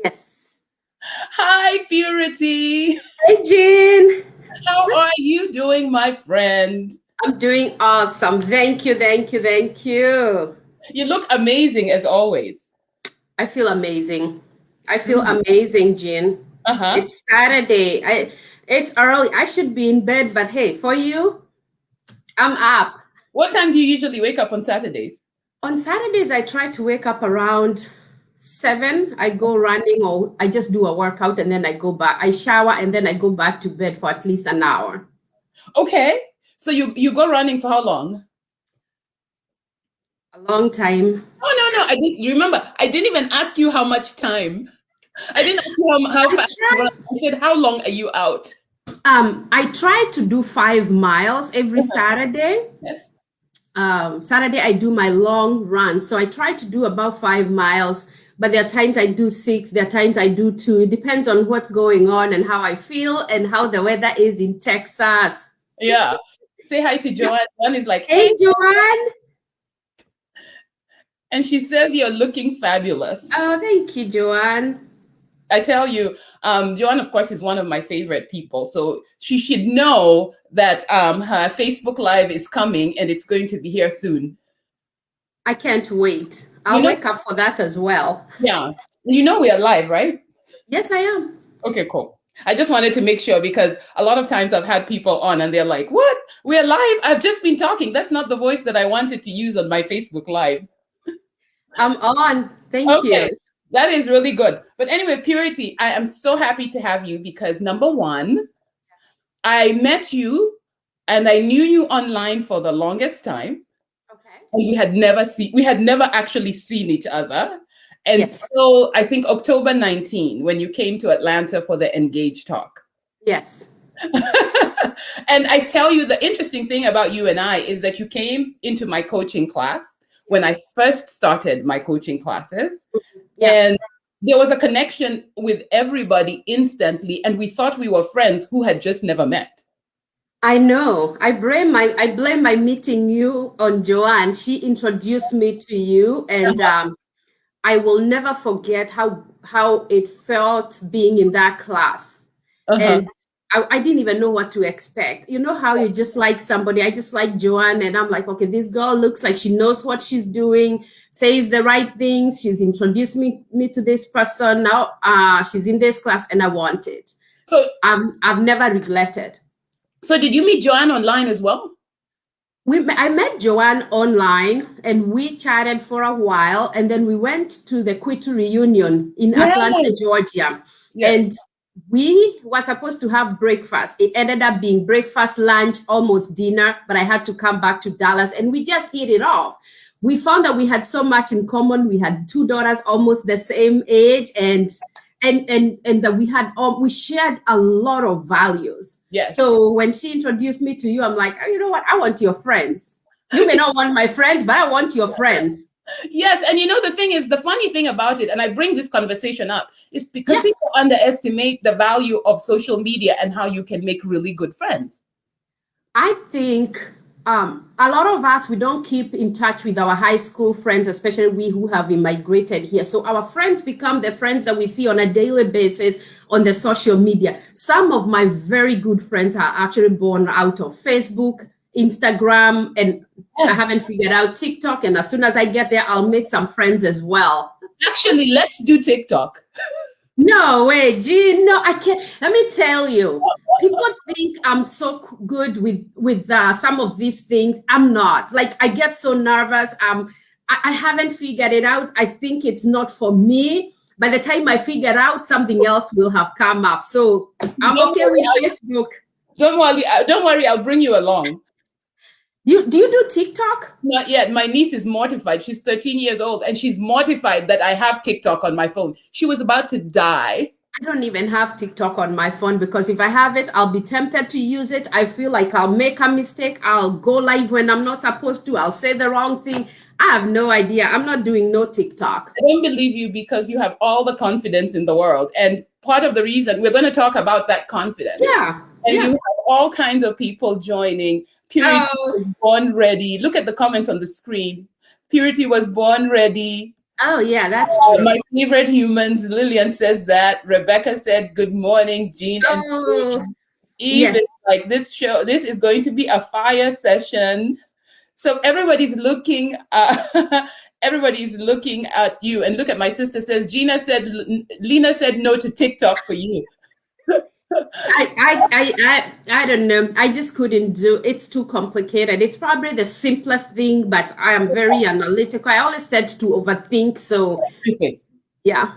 Yes. Hi, Purity. Hey, Jean. How are you doing, my friend? I'm doing awesome. Thank you, thank you, thank you. You look amazing as always. I feel amazing. I feel Mm. amazing, Jean. Uh-huh. It's Saturday. It's early. I should be in bed, but hey, for you, I'm up. What time do you usually wake up on Saturdays? On Saturdays, I try to wake up around 7. I go running or I just do a workout and then I go back. I shower and then I go back to bed for at least an hour. Okay. So you go running for how long? A long time. Oh no, no. I didn't remember. I didn't even ask you how much time. I didn't ask you how I fast you try run. I said, how long are you out? I try to do 5 miles every Saturday. Yes. Saturday I do my long run, so I try to do about 5 miles. But there are times I do 6. There are times I do 2. It depends on what's going on and how I feel and how the weather is in Texas. Yeah. Say hi to Joanne. Joanne is like, hey, Hey, Joanne. and she says you're looking fabulous. Oh, thank you, Joanne. I tell you, Joanne, of course, is one of my favorite people. So she should know that her Facebook Live is coming and it's going to be here soon. I can't wait. You I'll know, wake up for that as well. yeah. You know we are live, right? Yes, I am. Okay, cool. I just wanted to make sure because a lot of times I've had people on and they're like, what? We're live? I've just been talking. That's not the voice that I wanted to use on my Facebook Live. I'm on. Thank you. Okay. That is really good. But anyway, Purity, I am so happy to have you because number one, I met you and I knew you online for the longest time. Okay. And we had never actually seen each other Yes. until I think October 19 when you came to Atlanta for the Engage talk. Yes. And I tell you, the interesting thing about you and I is that you came into my coaching class when I first started my coaching classes. Yeah. And there was a connection with everybody instantly. And we thought we were friends who had just never met. I know. I blame my meeting you on Joanne. She introduced me to you, and I will never forget how it felt being in that class. Uh-huh. And I didn't even know what to expect. You know how you just like somebody. I just like Joanne, and I'm like, okay, this girl looks like she knows what she's doing, says the right things. She's introduced me to this person. Now she's in this class, and I want it. So I've never regretted. So did you meet Joanne online as well? I met Joanne online and we chatted for a while, and then we went to the Quitu reunion in Atlanta, Georgia. Yes. And we were supposed to have breakfast. It ended up being breakfast, lunch, almost dinner, but I had to come back to Dallas and we just hit it off. We found that we had so much in common. We had 2 daughters almost the same age, and that we shared a lot of values. Yes. So when she introduced me to you, I'm like, oh, you know what? I want your friends. You may not want my friends, but I want your friends. Yes. And you know, the funny thing about it, and I bring this conversation up, is because people underestimate the value of social media and how you can make really good friends. I think a lot of us, we don't keep in touch with our high school friends, especially we who have immigrated here. So our friends become the friends that we see on a daily basis on the social media. Some of my very good friends are actually born out of Facebook, Instagram, and I haven't figured out TikTok. And as soon as I get there, I'll make some friends as well. Actually, let's do TikTok. No way, Jean. No, I can't. Let me tell you, people think I'm so good with some of these things. I'm not. Like, I get so nervous. I haven't figured it out. I think it's not for me. By the time I figure out, something else will have come up. So I'm okay with Facebook. Don't worry. I'll bring you along. Do you do TikTok? Not yet. My niece is mortified. She's 13 years old and she's mortified that I have TikTok on my phone. She was about to die. I don't even have TikTok on my phone because if I have it, I'll be tempted to use it. I feel like I'll make a mistake. I'll go live when I'm not supposed to. I'll say the wrong thing. I have no idea. I'm not doing no TikTok. I don't believe you because you have all the confidence in the world. And part of the reason we're going to talk about that confidence. Yeah. And you have all kinds of people joining. Purity was born ready. Look at the comments on the screen. Purity was born ready. Oh, yeah, that's true. My favorite humans, Lillian says that. Rebecca said, good morning, Jean and Oh, Eve yes. is like, this is going to be a fire session. So everybody's looking, everybody's looking at you. And look at my sister says, Lena said no to TikTok for you. I don't know. I just couldn't do. It's too complicated. It's probably the simplest thing, but I am very analytical. I always tend to overthink. So Okay. yeah.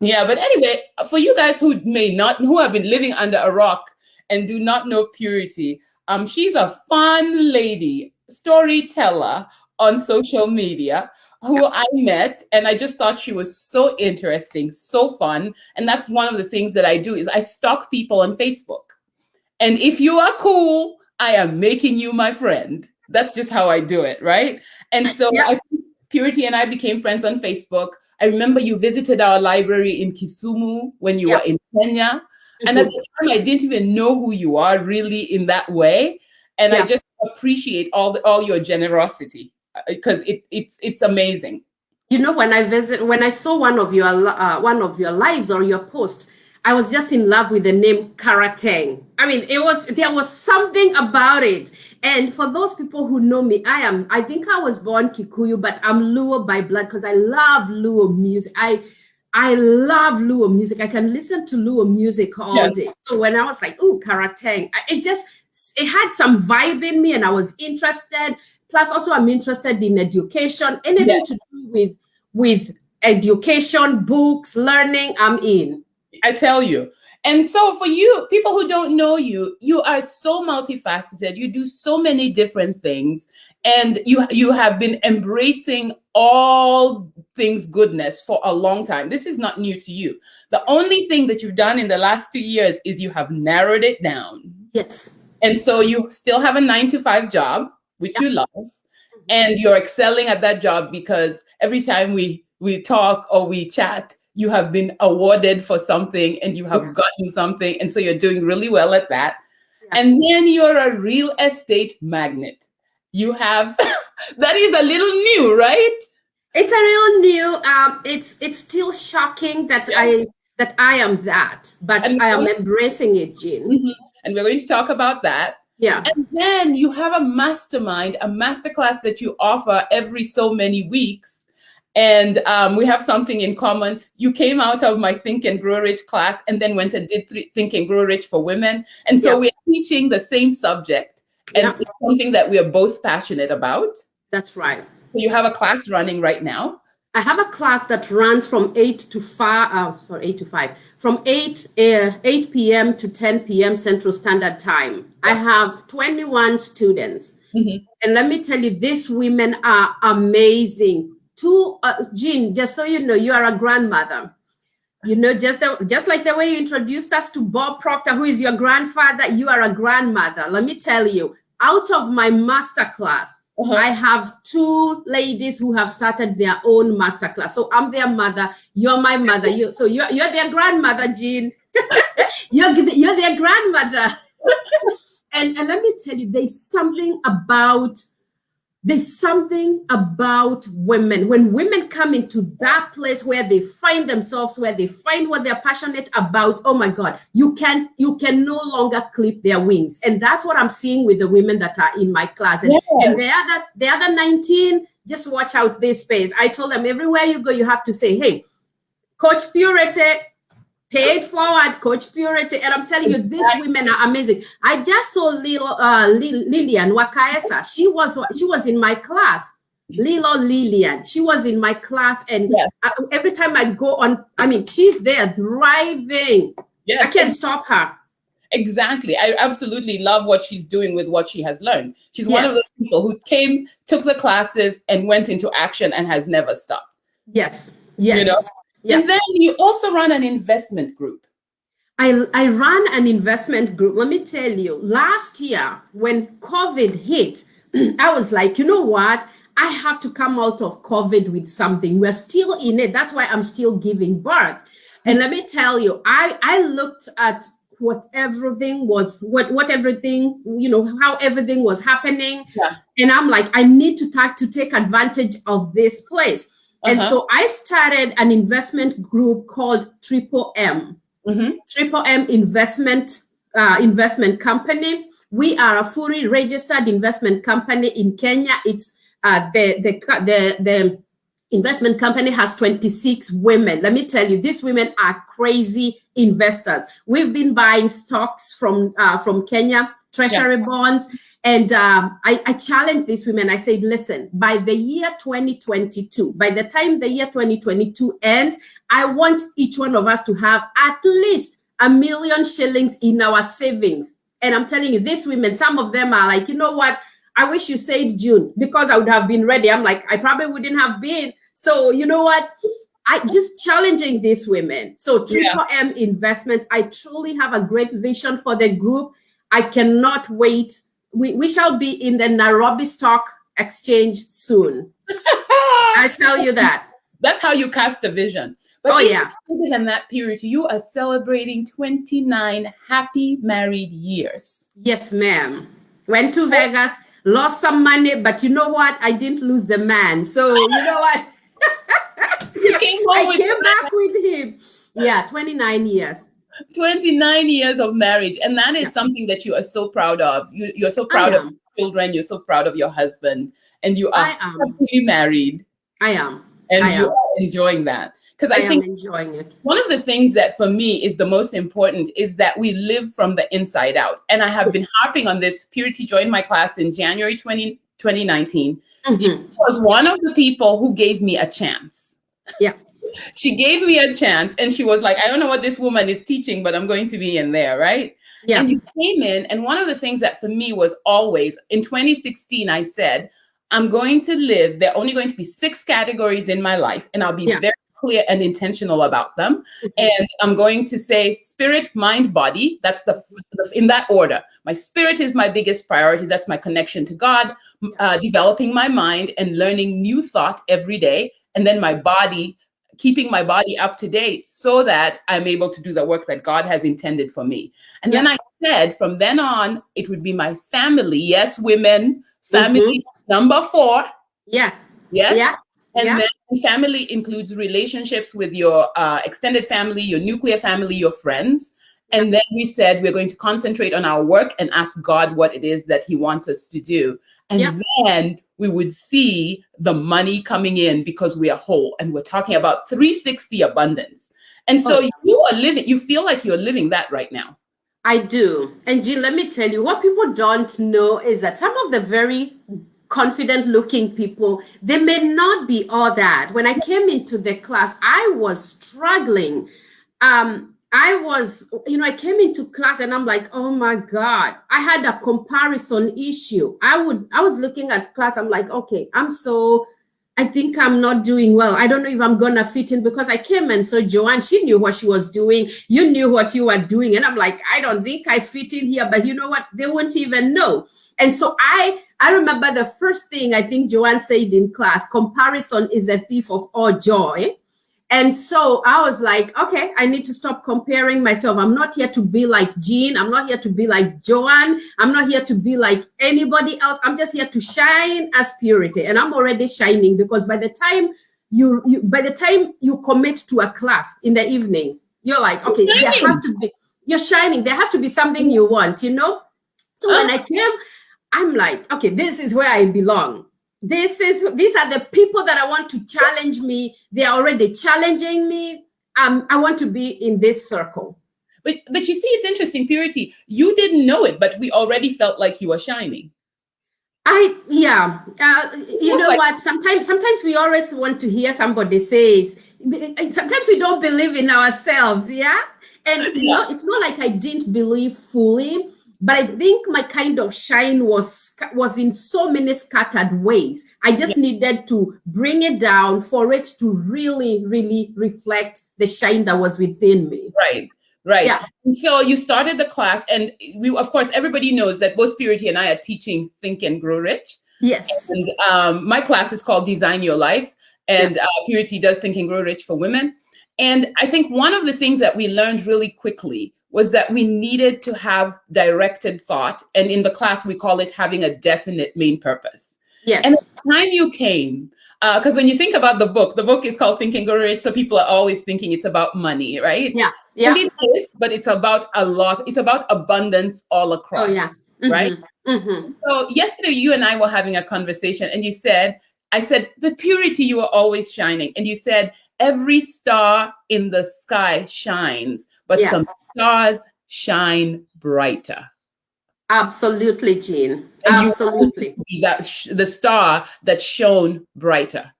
Yeah, but anyway, for you guys who have been living under a rock and do not know Purity, she's a fun lady, storyteller on social media who I met, and I just thought she was so interesting, so fun. And that's one of the things that I do is I stalk people on Facebook. And if you are cool, I am making you my friend. That's just how I do it, right? And so Yeah. I think Purity and I became friends on Facebook. I remember you visited our library in Kisumu when you were in Kenya. And at the time, I didn't even know who you are really in that way. And I just appreciate all your generosity because it's amazing. You know, when I saw one of your lives or your post, I was just in love with the name Karateng. I mean, there was something about it. And for those people who know me, I think I was born Kikuyu, but I'm Luo by blood because I love Luo music. I love Luo music. I can listen to Luo music all day. So when I was like, "Ooh, Karateng," it had some vibe in me, and I was interested. Plus, also, I'm interested in education, anything to do with education, books, learning. I'm in. I tell you. And so for you, people who don't know you, you are so multifaceted. You do so many different things. And you have been embracing all things goodness for a long time. This is not new to you. The only thing that you've done in the last 2 years is you have narrowed it down. Yes. And so you still have a 9-to-5 job, which you love. And you're excelling at that job because every time we talk or we chat, you have been awarded for something and you have gotten something. And so you're doing really well at that. And then you're a real estate magnate. You have, that is a little new, right? It's a real new, it's still shocking that I am that, but I am embracing it, Jean. And we're going to talk about that. Yeah. And then you have a mastermind, a masterclass that you offer every so many weeks. And we have something in common. You came out of my Think and Grow Rich class and then went and did Think and Grow Rich for women. And so we're teaching the same subject. And it's something that we are both passionate about. That's right. So you have a class running right now. I have a class that runs from 8 to 5, from 8 p.m. to 10 p.m. Central Standard Time. I have 21 students. And let me tell you, these women are amazing. Jean, just so you know, you are a grandmother. You know, just like the way you introduced us to Bob Proctor, who is your grandfather, you are a grandmother. Let me tell you, out of my master class, I have 2 ladies who have started their own master class. So I'm their mother. You're my mother. You're their grandmother, Jean. you're their grandmother. and let me tell you, there's something about women. When women come into that place where they find themselves, where they find what they're passionate about, oh my God, you can no longer clip their wings. And that's what I'm seeing with the women that are in my class. And the other 19, just watch out this space. I told them everywhere you go, you have to say, hey, Coach Purity, paid forward, Coach Purity. And I'm telling you, these women are amazing. I just saw Lillian Wakaesa. She was in my class. Lillian. She was in my class. And every time I go on, I mean, she's there thriving. Yes. I can't stop her. Exactly. I absolutely love what she's doing with what she has learned. She's one of those people who came, took the classes, and went into action and has never stopped. Yes. You know? And then you also run an investment group. I run an investment group. Let me tell you, last year when COVID hit, I was like, you know what? I have to come out of COVID with something. We're still in it. That's why I'm still giving birth. And let me tell you, I looked at what everything, you know, how everything was happening. And I'm like, I need to take advantage of this place. And so I started an investment group called Triple M. Triple M investment company. We are a fully registered investment company in Kenya. It's the investment company has 26 women. Let me tell you, these women are crazy investors. We've been buying stocks from Kenya, treasury bonds. And I challenged these women. I said, listen, by the year 2022, by the time the year 2022 ends, I want each one of us to have at least $1 million shillings in our savings. And I'm telling you, these women, some of them are like, you know what? I wish you said June, because I would have been ready. I'm like, I probably wouldn't have been. So you know what? I just challenging these women. So Triple M Investment, I truly have a great vision for the group. I cannot wait. We shall be in the Nairobi Stock Exchange soon. I tell you that. That's how you cast a vision. But other than that, Purity, you are celebrating 29 happy married years. Yes, ma'am. Went to Vegas, lost some money, but you know what? I didn't lose the man. So you know what? I came back with him. Yeah, 29 years. 29 years of marriage. And that is something that you are so proud of. You're so proud of your children. You're so proud of your husband. And you are happily married. I am. And you are enjoying that. Because I think enjoying it. One of the things that for me is the most important is that we live from the inside out. And I have been harping on this. Purity joined my class in January 2019. She was one of the people who gave me a chance. Yeah. She gave me a chance and she was like, I don't know what this woman is teaching, but I'm going to be in there, right? Yeah. And you came in, and one of the things that for me was always, in 2016, I said, I'm going to live, there are only going to be 6 categories in my life, and I'll be very clear and intentional about them. And I'm going to say spirit, mind, body. That's in that order. My spirit is my biggest priority. That's my connection to God, developing my mind and learning new thought every day. And then my body, keeping my body up to date so that I'm able to do the work that God has intended for me. And then I said, from then on, it would be my family. Yes, women, family, number 4. Yeah. Yes. Yeah. And then family includes relationships with your extended family, your nuclear family, your friends. And then we said we're going to concentrate on our work and ask God what it is that he wants us to do. And then we would see the money coming in because we are whole. And we're talking about 360 abundance. And so you feel like you're living that right now. I do. And Jean, let me tell you, what people don't know is that some of the very confident looking people, they may not be all that. When I came into the class, I was struggling. I came into class and I'm like, oh my God, I had a comparison issue. I was looking at class. I'm like, okay, I think I'm not doing well. I don't know if I'm going to fit in, because I came and saw Joanne. She knew what she was doing. You knew what you were doing. And I'm like, I don't think I fit in here, but you know what? They won't even know. And so I remember the first thing I think Joanne said in class, comparison is the thief of all joy. And so I was like, okay, I need to stop comparing myself. I'm not here to be like Jean. I'm not here to be like Joanne. I'm not here to be like anybody else. I'm just here to shine as Purity. And I'm already shining, because by the time you commit to a class in the evenings, you're like, okay, you're shining. There has to be something you want, you know? So when I came, I'm like, okay, this is where I belong. These are the people that I want to challenge me. They are already challenging me. I want to be in this circle. But you see, it's interesting, Purity. You didn't know it, but we already felt like you were shining. You know what? Sometimes we always want to hear somebody say. Sometimes we don't believe in ourselves. Yeah, and it's not like I didn't believe fully. But I think my kind of shine was in so many scattered ways. I just needed to bring it down for it to really, really reflect the shine that was within me. Right. Yeah. And so you started the class, and of course, everybody knows that both Purity and I are teaching Think and Grow Rich. Yes. And my class is called Design Your Life, and Purity does Think and Grow Rich for women. And I think one of the things that we learned really quickly was that we needed to have directed thought. And in the class, we call it having a definite main purpose. Yes. And at the time you came, Because when you think about the book is called Think and Grow Rich, so people are always thinking it's about money, right? Yeah. Yeah. And it is, but it's about a lot. It's about abundance all across. Oh yeah. Right. Mm-hmm. So yesterday you and I were having a conversation, and I said, the purity, you are always shining. And you said, every star in the sky shines, but some stars shine brighter. Absolutely, Jean. And Absolutely. You want to be the star that shone brighter.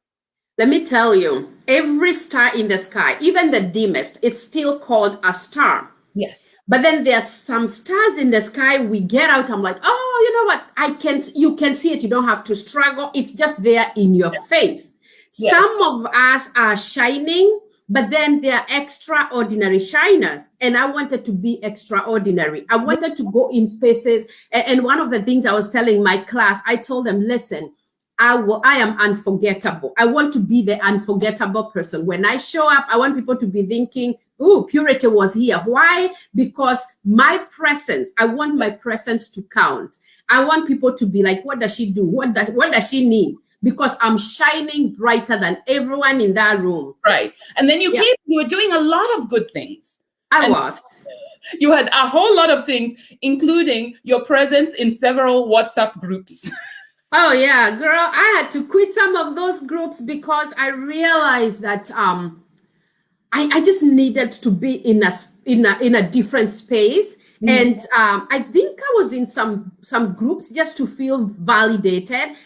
Let me tell you, every star in the sky, even the dimmest, it's still called a star. Yes. But then there's some stars in the sky. We get out. I'm like, oh, you know what? You can see it. You don't have to struggle. It's just there in your face. Yes. Some of us are shining, but then they are extraordinary shiners. And I wanted to be extraordinary. I wanted to go in spaces. And one of the things I was telling my class, I told them, listen, I am unforgettable. I want to be the unforgettable person. When I show up, I want people to be thinking, oh, Purity was here. Why? Because my presence, I want my presence to count. I want people to be like, what does she do? What does she need? Because I'm shining brighter than everyone in that room. Right. And then you were doing a lot of good things. I was. You had a whole lot of things, including your presence in several WhatsApp groups. Oh yeah, girl, I had to quit some of those groups because I realized that I just needed to be in a different space. Mm-hmm. And I think I was in some groups just to feel validated.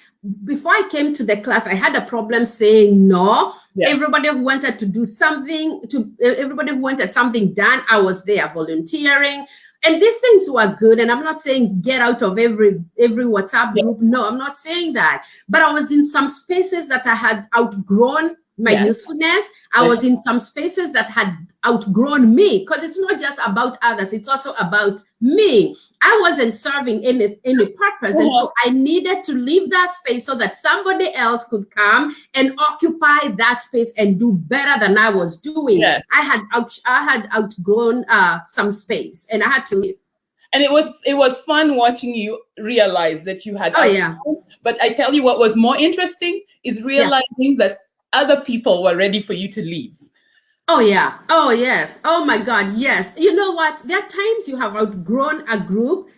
Before I came to the class, I had a problem saying no. Yes. Everybody who wanted to do something, everybody who wanted something done, I was there volunteering. And these things were good. And I'm not saying get out of every WhatsApp group. No, I'm not saying that. But I was in some spaces that I had outgrown my usefulness. I was in some spaces that had outgrown me, because it's not just about others. It's also about me. I wasn't serving any purpose. And so I needed to leave that space so that somebody else could come and occupy that space and do better than I was doing. Yes. I had outgrown some space, and I had to leave. And it was fun watching you realize that you had. Oh, yeah. But I tell you what was more interesting is realizing that other people were ready for you to leave. Oh, yeah. Oh, yes. Oh, my God. Yes. You know what? There are times you have outgrown a group,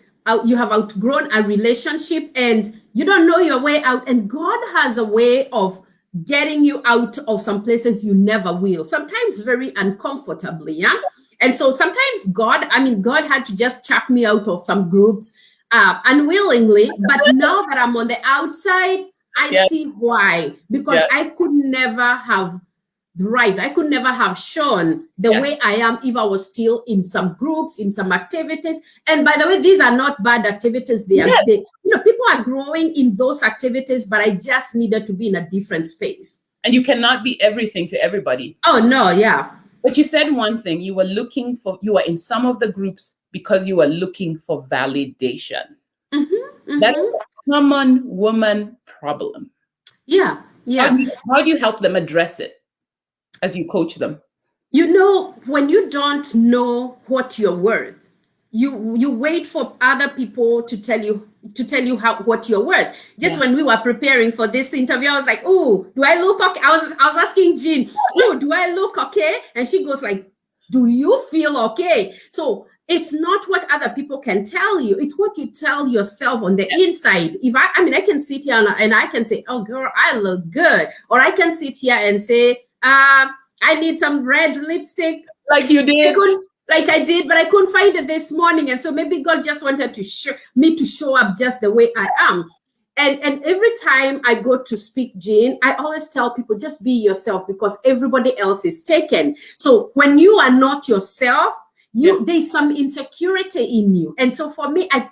you have outgrown a relationship, and you don't know your way out. And God has a way of getting you out of some places you never will, sometimes very uncomfortably. Yeah. And so sometimes God had to just chuck me out of some groups unwillingly. But now that I'm on the outside, I see why, because I could never have thrived. I could never have shown the way I am if I was still in some groups, in some activities. And by the way, these are not bad activities. People are growing in those activities, but I just needed to be in a different space. And you cannot be everything to everybody. Oh, no, yeah. But you said one thing, you were in some of the groups because you were looking for validation. Mm-hmm. That's a common woman problem. Yeah. How do you help them address it as you coach them? When you don't know what you're worth, you wait for other people to tell you what you're worth. Just when we were preparing for this interview, I was like, oh, do I look okay? I was asking Jean, oh, do I look okay? And she goes like, do you feel okay? So it's not what other people can tell you. It's what you tell yourself on the inside. If I can sit here and I can say, oh, girl, I look good. Or I can sit here and say, I need some red lipstick. Like you did. Like I did, but I couldn't find it this morning. And so maybe God just wanted me to show up just the way I am. And every time I go to speak, Jean, I always tell people, just be yourself, because everybody else is taken. So when you are not yourself, there's some insecurity in you. And so for me, I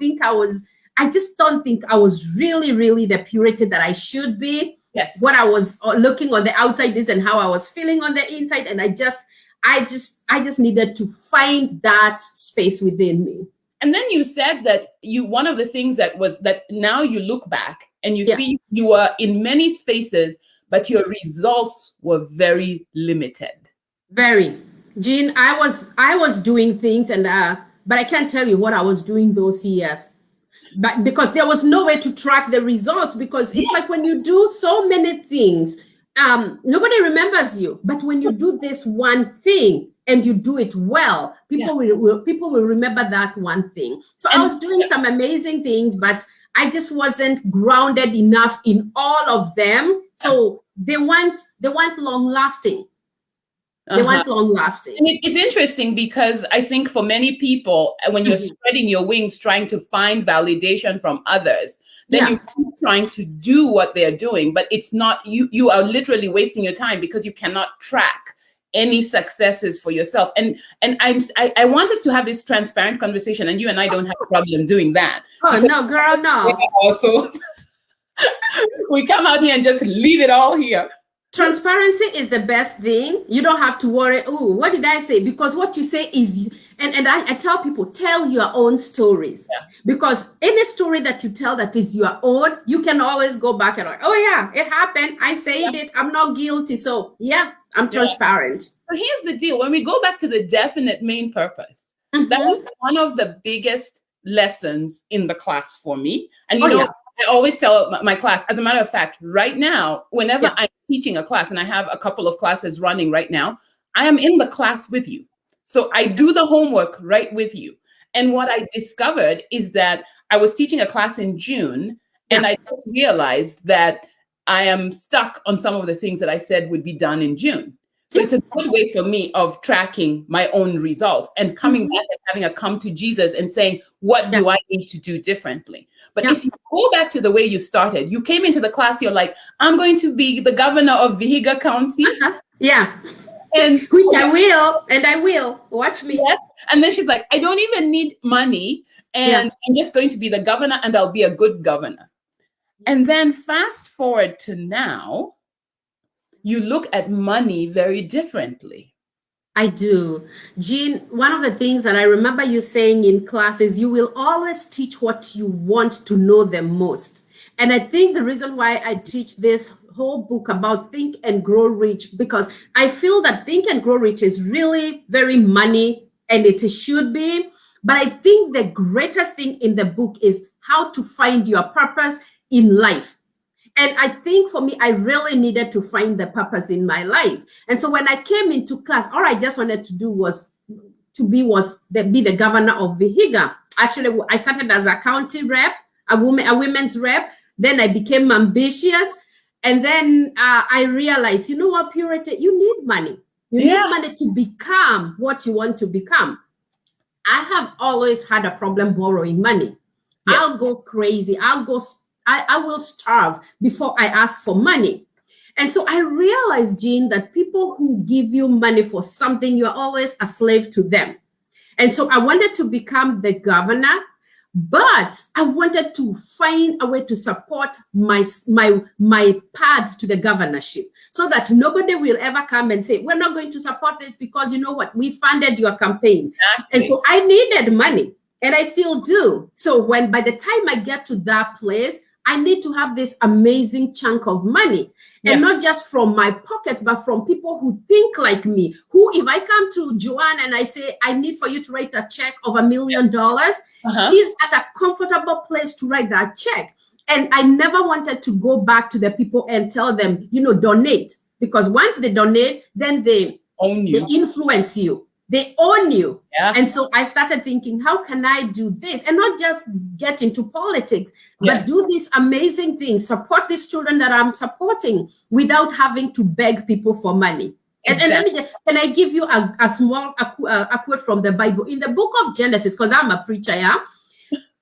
just don't think I was really, really the purity that I should be. Yes. What I was looking on the outside is and how I was feeling on the inside. And I just needed to find that space within me. And then you said that one of the things that now you look back and you see you were in many spaces, but your results were very limited. Very. Jean, I was doing things but I can't tell you what I was doing those years. But because there was no way to track the results, because it's like when you do so many things, nobody remembers you. But when you do this one thing and you do it well, people will remember that one thing. So I was doing some amazing things, but I just wasn't grounded enough in all of them. So they weren't long lasting. They weren't long lasting. And it's interesting because I think for many people, when you're spreading your wings, trying to find validation from others, then you keep trying to do what they're doing, but it's not, you are literally wasting your time because you cannot track any successes for yourself. And I want us to have this transparent conversation, and you and I don't have a problem doing that. Oh, no, girl, no. Also, we come out here and just leave it all here. Transparency is the best thing. You don't have to worry, oh, what did I say? Because what you say is, and I tell people, tell your own stories. Because any story that you tell that is your own, you can always go back and like, oh yeah, it happened. I said it. I'm not guilty. So yeah, I'm transparent. So here's the deal. When we go back to the definite main purpose, that was one of the biggest lessons in the class for me. And you know, I always tell my class, as a matter of fact, right now, whenever I'm teaching a class, and I have a couple of classes running right now, I am in the class with you. So I do the homework right with you. And what I discovered is that I was teaching a class in June, and I realized that I am stuck on some of the things that I said would be done in June. So it's a good way for me of tracking my own results and coming back and having a come to Jesus and saying, what do I need to do differently? But if you go back to the way you started, you came into the class, you're like, I'm going to be the governor of Vihiga County. And which I will. Watch me. Yes. And then she's like, I don't even need money. And I'm just going to be the governor, and I'll be a good governor. And then fast forward to now, you look at money very differently. I do. Jean, one of the things that I remember you saying in class is you will always teach what you want to know the most. And I think the reason why I teach this whole book about Think and Grow Rich, because I feel that Think and Grow Rich is really very money, and it should be. But I think the greatest thing in the book is how to find your purpose in life. And I think for me, I really needed to find the purpose in my life. And so when I came into class, all I just wanted to do was be the governor of Vihiga. Actually, I started as a county rep, a women's rep. Then I became ambitious. And then I realized, you know what, Purity, you need money. You need money to become what you want to become. I have always had a problem borrowing money. I'll go crazy. I will starve before I ask for money. And so I realized, Jean, that people who give you money for something, you're always a slave to them. And so I wanted to become the governor, but I wanted to find a way to support my path to the governorship so that nobody will ever come and say, we're not going to support this because you know what, we funded your campaign. And so I needed money, and I still do. So by the time I get to that place, I need to have this amazing chunk of money, and not just from my pocket, but from people who think like me, who, if I come to Joanne and I say, I need for you to write a check of $1 million, she's at a comfortable place to write that check. And I never wanted to go back to the people and tell them, donate, because once they donate, then they own you. They influence you. They own you. And so I started thinking, how can I do this? And not just get into politics, but do these amazing things, support these children that I'm supporting without having to beg people for money. And let me just, can I give you a small quote from the Bible? In the book of Genesis, because I'm a preacher,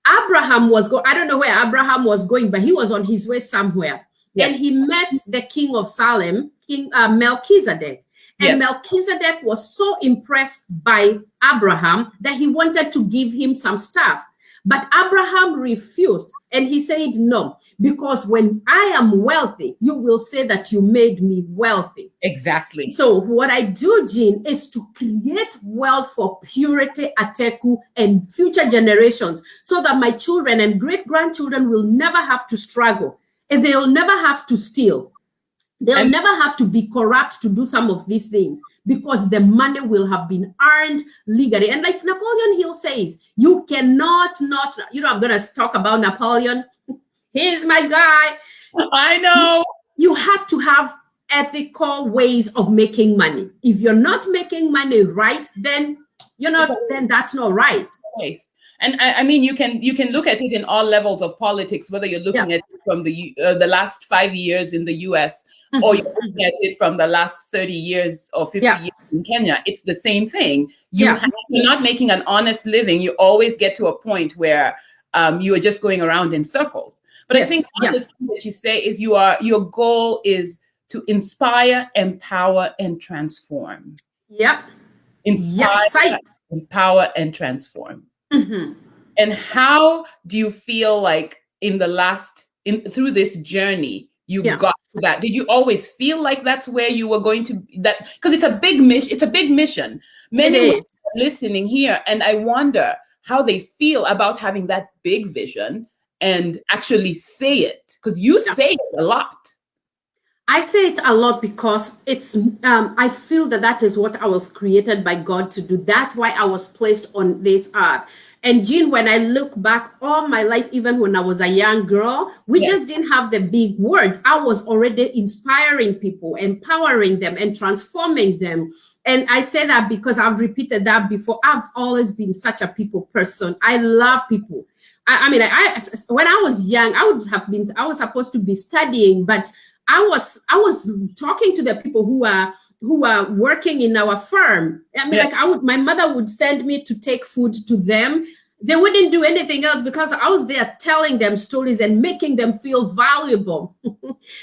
Abraham was I don't know where Abraham was going, but he was on his way somewhere. And he met the king of Salem, King Melchizedek. And Melchizedek was so impressed by Abraham that he wanted to give him some stuff. But Abraham refused. And he said, no, because when I am wealthy, you will say that you made me wealthy. Exactly. So what I do, Jean, is to create wealth for Purity Ateku and future generations so that my children and great-grandchildren will never have to struggle. And they'll never have to steal. They'll never have to be corrupt to do some of these things because the money will have been earned legally. And like Napoleon Hill says, you cannot I'm going to talk about Napoleon. He's my guy. I know. You have to have ethical ways of making money. If you're not making money right, then then that's not right. And I mean, you can look at it in all levels of politics, whether you're looking at it from the last 5 years in the US, or you're looking at it from the last 30 years or 50 years in Kenya. It's the same thing. You're not making an honest living. You always get to a point where you are just going around in circles. But I think one of the things that you say is your goal is to inspire, empower, and transform. Yep. Inspire, empower, and transform. And how do you feel like through this journey you got to that? Did you always feel like that's where you were going to because it's a big mission. It's a big mission. Many are listening here, and I wonder how they feel about having that big vision and actually say it, because you say it a lot. I say it a lot because it's I feel that is what I was created by God to do. That's why I was placed on this earth. And Jean, when I look back all my life, even when I was a young girl, we just didn't have the big words. I was already inspiring people, empowering them, and transforming them. And I say that because I've repeated that before. I've always been such a people person. I love people. I mean, when I was young, I was supposed to be studying, but I was talking to the people who are working in our firm. I mean, my mother would send me to take food to them. They wouldn't do anything else because I was there telling them stories and making them feel valuable.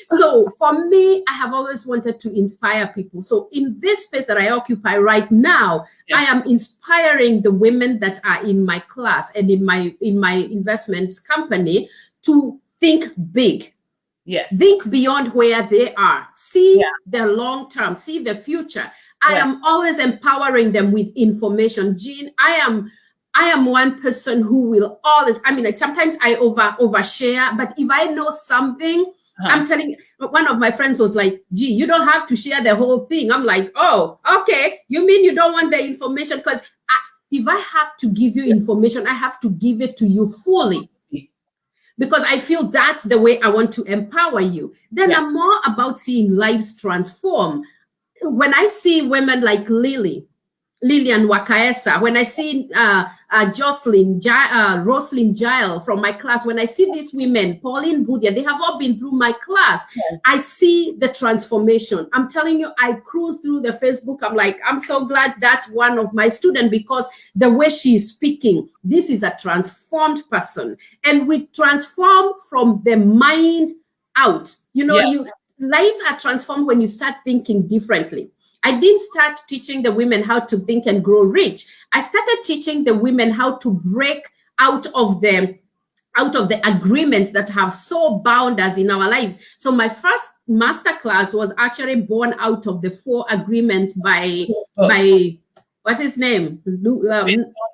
So for me, I have always wanted to inspire people. So in this space that I occupy right now, I am inspiring the women that are in my class and in my investments company to think big. Yes. Think beyond where they are. See the long term. See the future. I am always empowering them with information. Jean, I am one person who will always, I mean, sometimes I overshare, but if I know something, I'm telling, one of my friends was like, gee, you don't have to share the whole thing. I'm like, oh, okay. You mean you don't want the information? Because if I have to give you information, I have to give it to you fully. Because I feel that's the way I want to empower you. Then I'm more about seeing lives transform. When I see women like Lillian Wakaesa, when I see Roslyn Giles from my class, when I see these women, Pauline Boudia, they have all been through my class. I see the transformation. I'm telling you, I cruise through the Facebook. I'm like, I'm so glad that's one of my students, because the way she is speaking, this is a transformed person. And we transform from the mind out. Lives are transformed when you start thinking differently. I didn't start teaching the women how to think and grow rich. I started teaching the women how to break out of the agreements that have so bound us in our lives. So my first masterclass was actually born out of the 4 agreements by what's his name?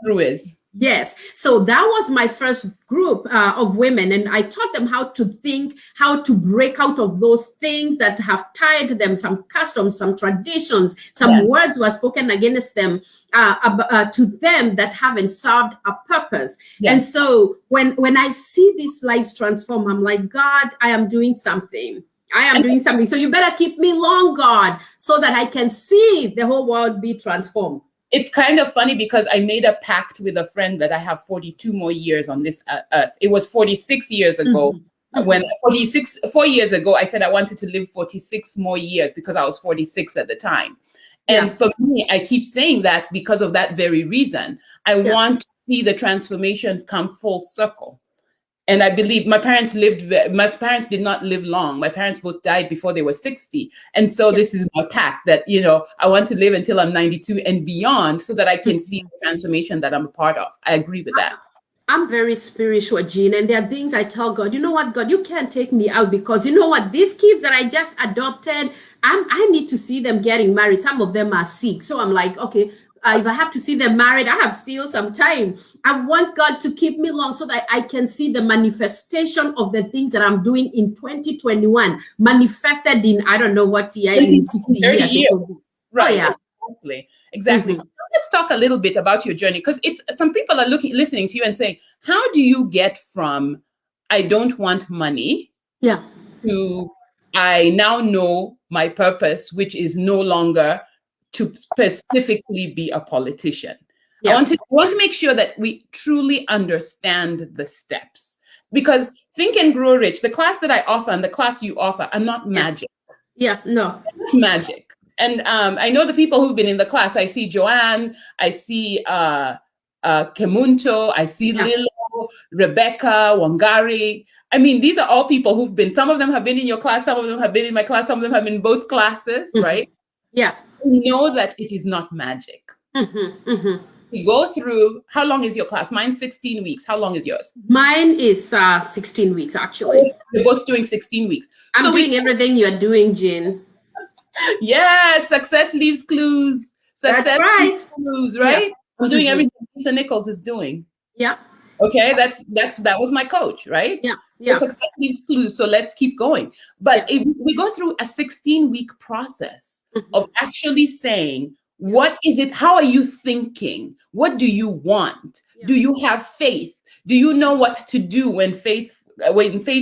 Ruiz. Yes. So that was my first group of women. And I taught them how to think, how to break out of those things that have tied them, some customs, some traditions, some words were spoken against them, to them that haven't served a purpose. And so when I see these lives transform, I'm like, God, I am doing something. I am doing something. So you better keep me long, God, so that I can see the whole world be transformed. It's kind of funny because I made a pact with a friend that I have 42 more years on this earth. It was 46 years ago. When 4 years ago, I said I wanted to live 46 more years because I was 46 at the time. And for me, I keep saying that because of that very reason. I want to see the transformation come full circle. And I believe my parents did not live long. My parents both died before they were 60. And so this is my pact that, I want to live until I'm 92 and beyond so that I can see the transformation that I'm a part of. I agree with that. I'm very spiritual, Jean. And there are things I tell God, you know what, God, you can't take me out because you know what, these kids that I just adopted, I need to see them getting married. Some of them are sick. So I'm like, okay, if I have to see them married, I have still some time. I want God to keep me long so that I can see the manifestation of the things that I'm doing in 2021 manifested in, I don't know what year, in 60 years. Right. Exactly. So let's talk a little bit about your journey, because some people are listening to you and saying, how do you get from I don't want money to I now know my purpose, which is no longer to specifically be a politician. Yeah. I want to make sure that we truly understand the steps, because Think and Grow Rich, the class that I offer and the class you offer, are not magic. Yeah, no. Magic. And I know the people who've been in the class. I see Joanne, I see Kemunto, I see Lilo, Rebecca, Wangari. I mean, these are all people who've been, some of them have been in your class, some of them have been in my class, some of them have been in both classes, right? Yeah. We know that it is not magic. We go through, how long is your class? Mine's 16 weeks. How long is yours? Mine is 16 weeks, actually. We're both doing 16 weeks. I'm doing everything you're doing, Jean. Yeah, success leaves clues. Success That's right. leaves clues, right? Yeah. I'm doing everything Lisa Nichols is doing. Yeah. Okay, that was my coach, right? Yeah. Yeah. So success leaves clues. So let's keep going. But if we go through a 16-week process of actually saying, what is it? How are you thinking? What do you want? Yeah. Do you have faith? Do you know what to do when faith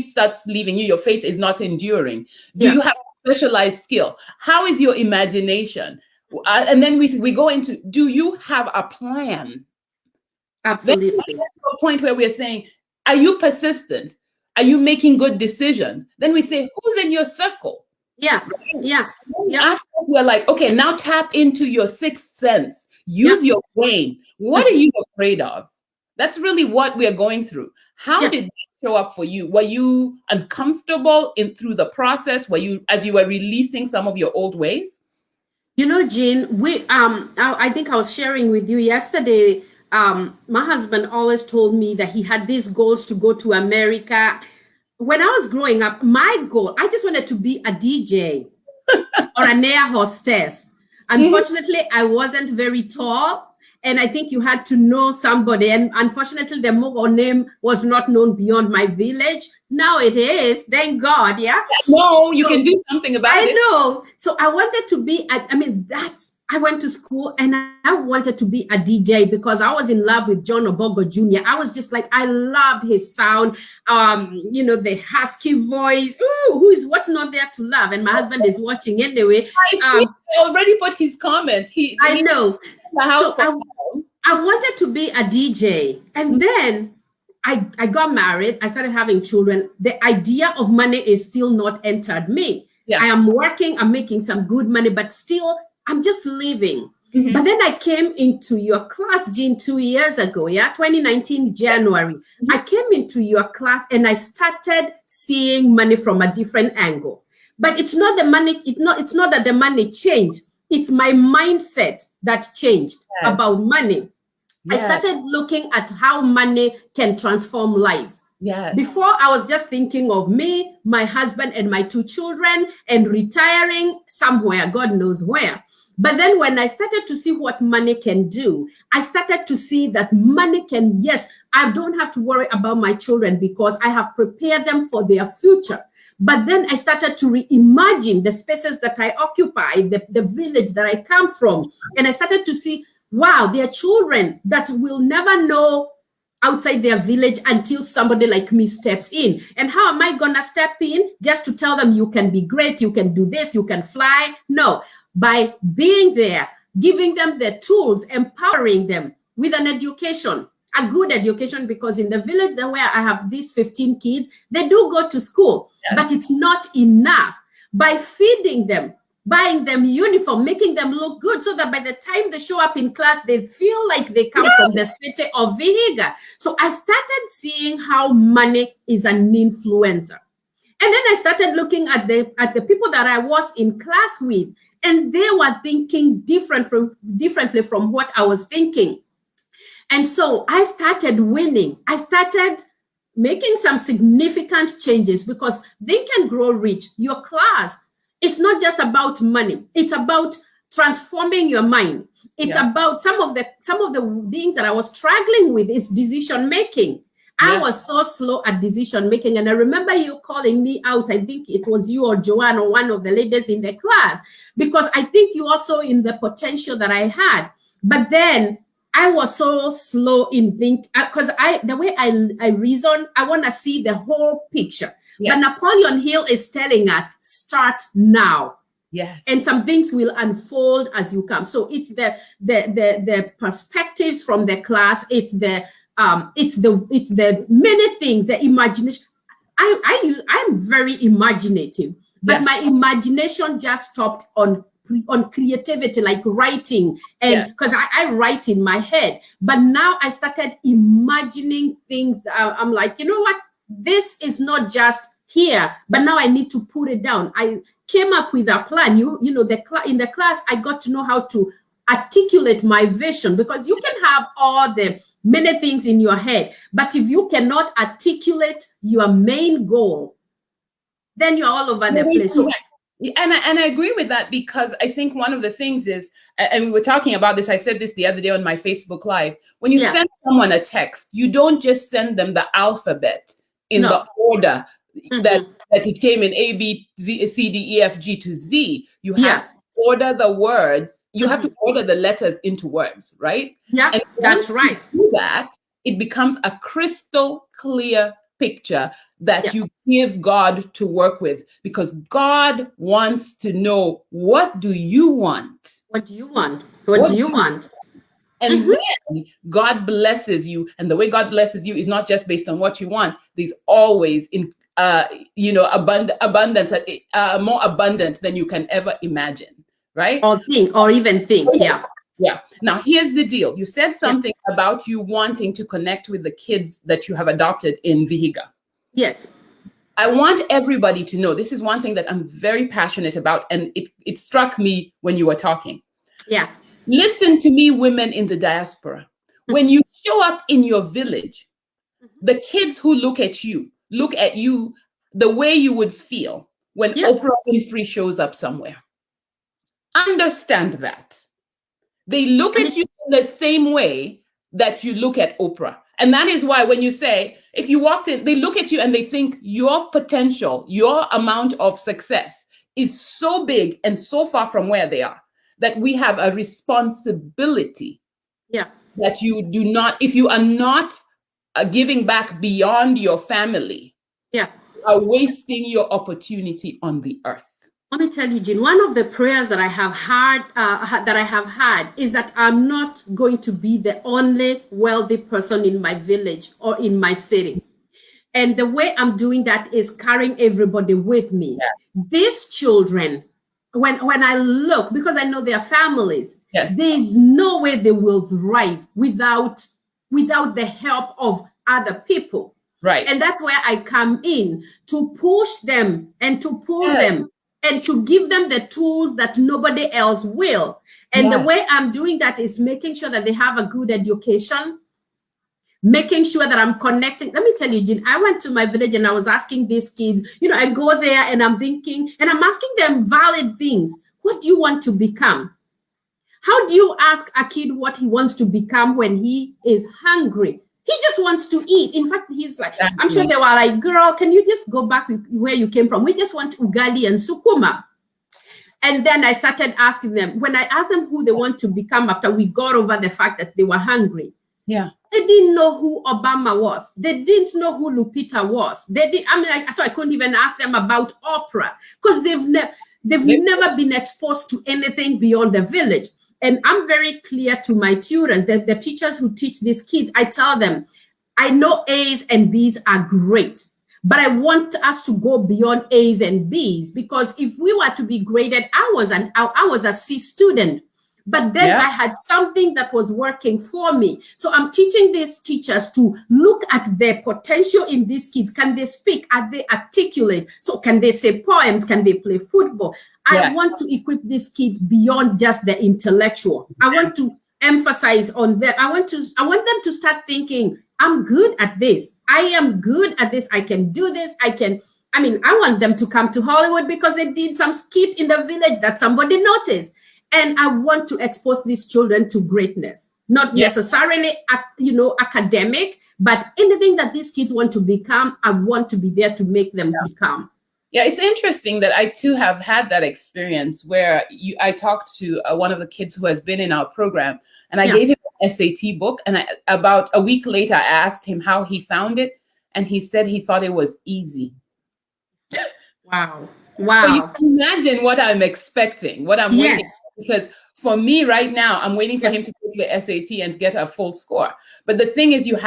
starts leaving you? Your faith is not enduring. Do you have a specialized skill? How is your imagination? And then we go into, do you have a plan? Absolutely. Then we get to a point where we're saying, are you persistent? Are you making good decisions? Then we say, who's in your circle? Yeah, yeah. After we're like, okay, now tap into your sixth sense. Use your brain. What are you afraid of? That's really what we are going through. How did that show up for you? Were you uncomfortable through the process? Were you, as you were releasing some of your old ways? You know, Jean, I think I was sharing with you yesterday. My husband always told me that he had these goals to go to America. When I was growing up, my goal, I just wanted to be a DJ or an air hostess. Unfortunately, I wasn't very tall, and I think you had to know somebody. And unfortunately, the Mogo name was not known beyond my village. Now it is, thank God, yeah? No, you can do something about it. I know. So I wanted to be, I went to school and I wanted to be a DJ because I was in love with John Obogo Jr. I was just like, I loved his sound, the husky voice. Ooh, what's not there to love? And my husband is watching anyway. I already put his comment. I know. So I wanted to be a DJ. And then I got married. I started having children. The idea of money is still not entered me. Yeah. I am working. I'm making some good money, but still, I'm just living. But then I came into your class, Jean, 2 years ago, 2019, January. I came into your class and I started seeing money from a different angle. But it's not the money, it's not that the money changed. It's my mindset that changed about money. I started looking at how money can transform lives. Yes. Before, I was just thinking of me, my husband, and my 2 children, and retiring somewhere, God knows where. But then when I started to see what money can do, I started to see that money can, I don't have to worry about my children because I have prepared them for their future. But then I started to reimagine the spaces that I occupy, the village that I come from. And I started to see, wow, there are children that will never know outside their village until somebody like me steps in. And how am I going to step in? Just to tell them you can be great, you can do this, you can fly? No. By being there, giving them the tools, empowering them with an education, a good education, because in the village where I have these 15 kids, they do go to school, but it's not enough. By feeding them, buying them uniform, making them look good so that by the time they show up in class, they feel like they come from the city of Vihiga. So I started seeing how money is an influencer. And then I started looking at the people that I was in class with, and they were thinking differently from what I was thinking. And so I started winning. I started making some significant changes because Think and Grow Rich, your class, it's not just about money. It's about transforming your mind. It's about some of the things that I was struggling with is decision making. I was so slow at decision making. And I remember you calling me out. I think it was you or Joanne or one of the ladies in the class, because I think you also in the potential that I had. But then I was so slow in think because the way I reason, I want to see the whole picture. But Napoleon Hill is telling us, start now. Yes. And some things will unfold as you come. So it's the perspectives from the class. It's the many things, the imagination. I'm very imaginative, but my imagination just stopped on creativity, like writing, and because I write in my head. But now I started imagining things that I'm like, you know what? This is not just here, but now I need to put it down. I came up with a plan. You know, in the class, I got to know how to articulate my vision, because you can have all the many things in your head, but if you cannot articulate your main goal, then you're all over the place. So, and I agree with that, because I think one of the things is, and we were talking about this, I said this the other day on my Facebook Live, when you send someone a text, you don't just send them the alphabet in the order that it came in A, B, Z, C, D, E, F, G to Z. You have to order the words. You have to order the letters into words, right? Yeah, and that's right. Do that, it becomes a crystal clear picture that you give God to work with, because God wants to know, what do you want? What do you want? What do you want? And then God blesses you. And the way God blesses you is not just based on what you want. There's always abundance, more abundant than you can ever imagine, right? Or even think. Yeah. Yeah. Now, here's the deal. You said something about you wanting to connect with the kids that you have adopted in Vihiga. Yes. I want everybody to know, this is one thing that I'm very passionate about, and it struck me when you were talking. Yeah. Listen to me, women in the diaspora. When you show up in your village, the kids who look at you the way you would feel when Oprah Winfrey shows up somewhere. Understand that. They look at you the same way that you look at Oprah. And that is why when you say, if you walked in, they look at you and they think your potential, your amount of success is so big and so far from where they are, that we have a responsibility that you do not, if you are not giving back beyond your family, you are wasting your opportunity on the earth. Let me tell you, Jean, one of the prayers that I have had is that I'm not going to be the only wealthy person in my village or in my city. And the way I'm doing that is carrying everybody with me. These children, when I look, because I know their families, there's no way they will thrive without the help of other people. Right. And that's where I come in, to push them and to pull them, and to give them the tools that nobody else will. And the way I'm doing that is making sure that they have a good education, making sure that I'm connecting. Let me tell you, Jean, I went to my village and I was asking these kids, I go there and I'm thinking, and I'm asking them valid things. What do you want to become? How do you ask a kid what he wants to become when he is hungry? He just wants to eat. In fact, he's like, I'm sure they were like, girl, can you just go back where you came from? We just want ugali and sukuma. And then I started asking them, when I asked them who they want to become after we got over the fact that they were hungry. They didn't know who Obama was. They didn't know who Lupita was. So I couldn't even ask them about Oprah, because they've never been exposed to anything beyond the village. And I'm very clear to my tutors, the teachers who teach these kids, I tell them, I know A's and B's are great, but I want us to go beyond A's and B's, because if we were to be graded, I was a C student, but then I had something that was working for me. So I'm teaching these teachers to look at their potential in these kids. Can they speak? Are they articulate? So can they say poems? Can they play football? I want to equip these kids beyond just the intellectual. I want to emphasize on that. I want them to start thinking, I'm good at this. I am good at this. I can do this. I want them to come to Hollywood because they did some skit in the village that somebody noticed. And I want to expose these children to greatness, not necessarily, academic, but anything that these kids want to become, I want to be there to make them become. Yeah, it's interesting that I too have had that experience where I talked to one of the kids who has been in our program, and I gave him an SAT book, and about a week later, I asked him how he found it, and he said he thought it was easy. Wow. But you Wow. can imagine what I'm expecting, what I'm waiting Yes. for. Because for me right now, I'm waiting for Yeah. him to take the SAT and get a full score. But the thing is, you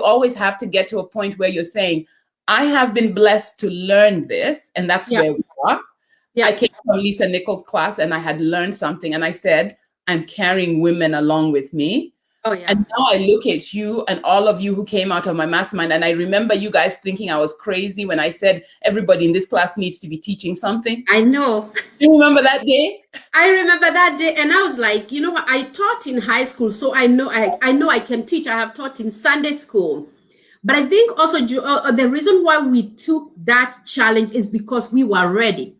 always have to get to a point where you're saying, I have been blessed to learn this, and that's Yeah. where we are. I Yeah. came from Lisa Nichols' class and I had learned something, and I said, I'm carrying women along with me. Oh yeah. And now I look at you and all of you who came out of my mastermind, and I remember you guys thinking I was crazy when I said everybody in this class needs to be teaching something. I know. Do you remember that day? I remember that day, and I was like, you know what? I taught in high school, so I know I can teach. I have taught in Sunday school, but I think also the reason why we took that challenge is because we were ready.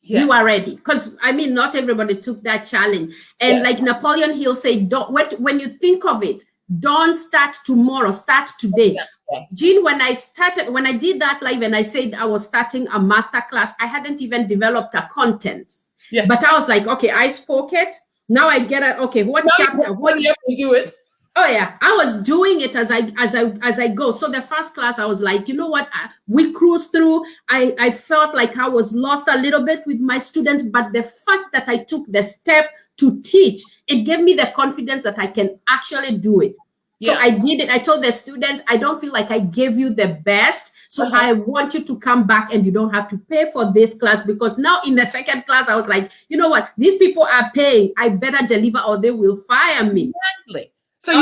We Yeah. were ready, because I mean, not everybody took that challenge. And Yeah. like Napoleon Hill said, don't, when you think of it, don't start tomorrow, start today. Yeah. Jean, when I did that live and I said I was starting a master class, I hadn't even developed a content. Yeah. But I was like, okay, I spoke it. Now I get it. Okay, what Now chapter? What? you have to do it. Oh yeah, I was doing it as I go. So the first class, I was like, you know what? We cruised through. I felt like I was lost a little bit with my students, but the fact that I took the step to teach, it gave me the confidence that I can actually do it. So I did it. I told the students, I don't feel like I gave you the best. So I want you to come back, and you don't have to pay for this class, because now in the second class, I was like, you know what? These people are paying. I better deliver or they will fire me. Exactly. So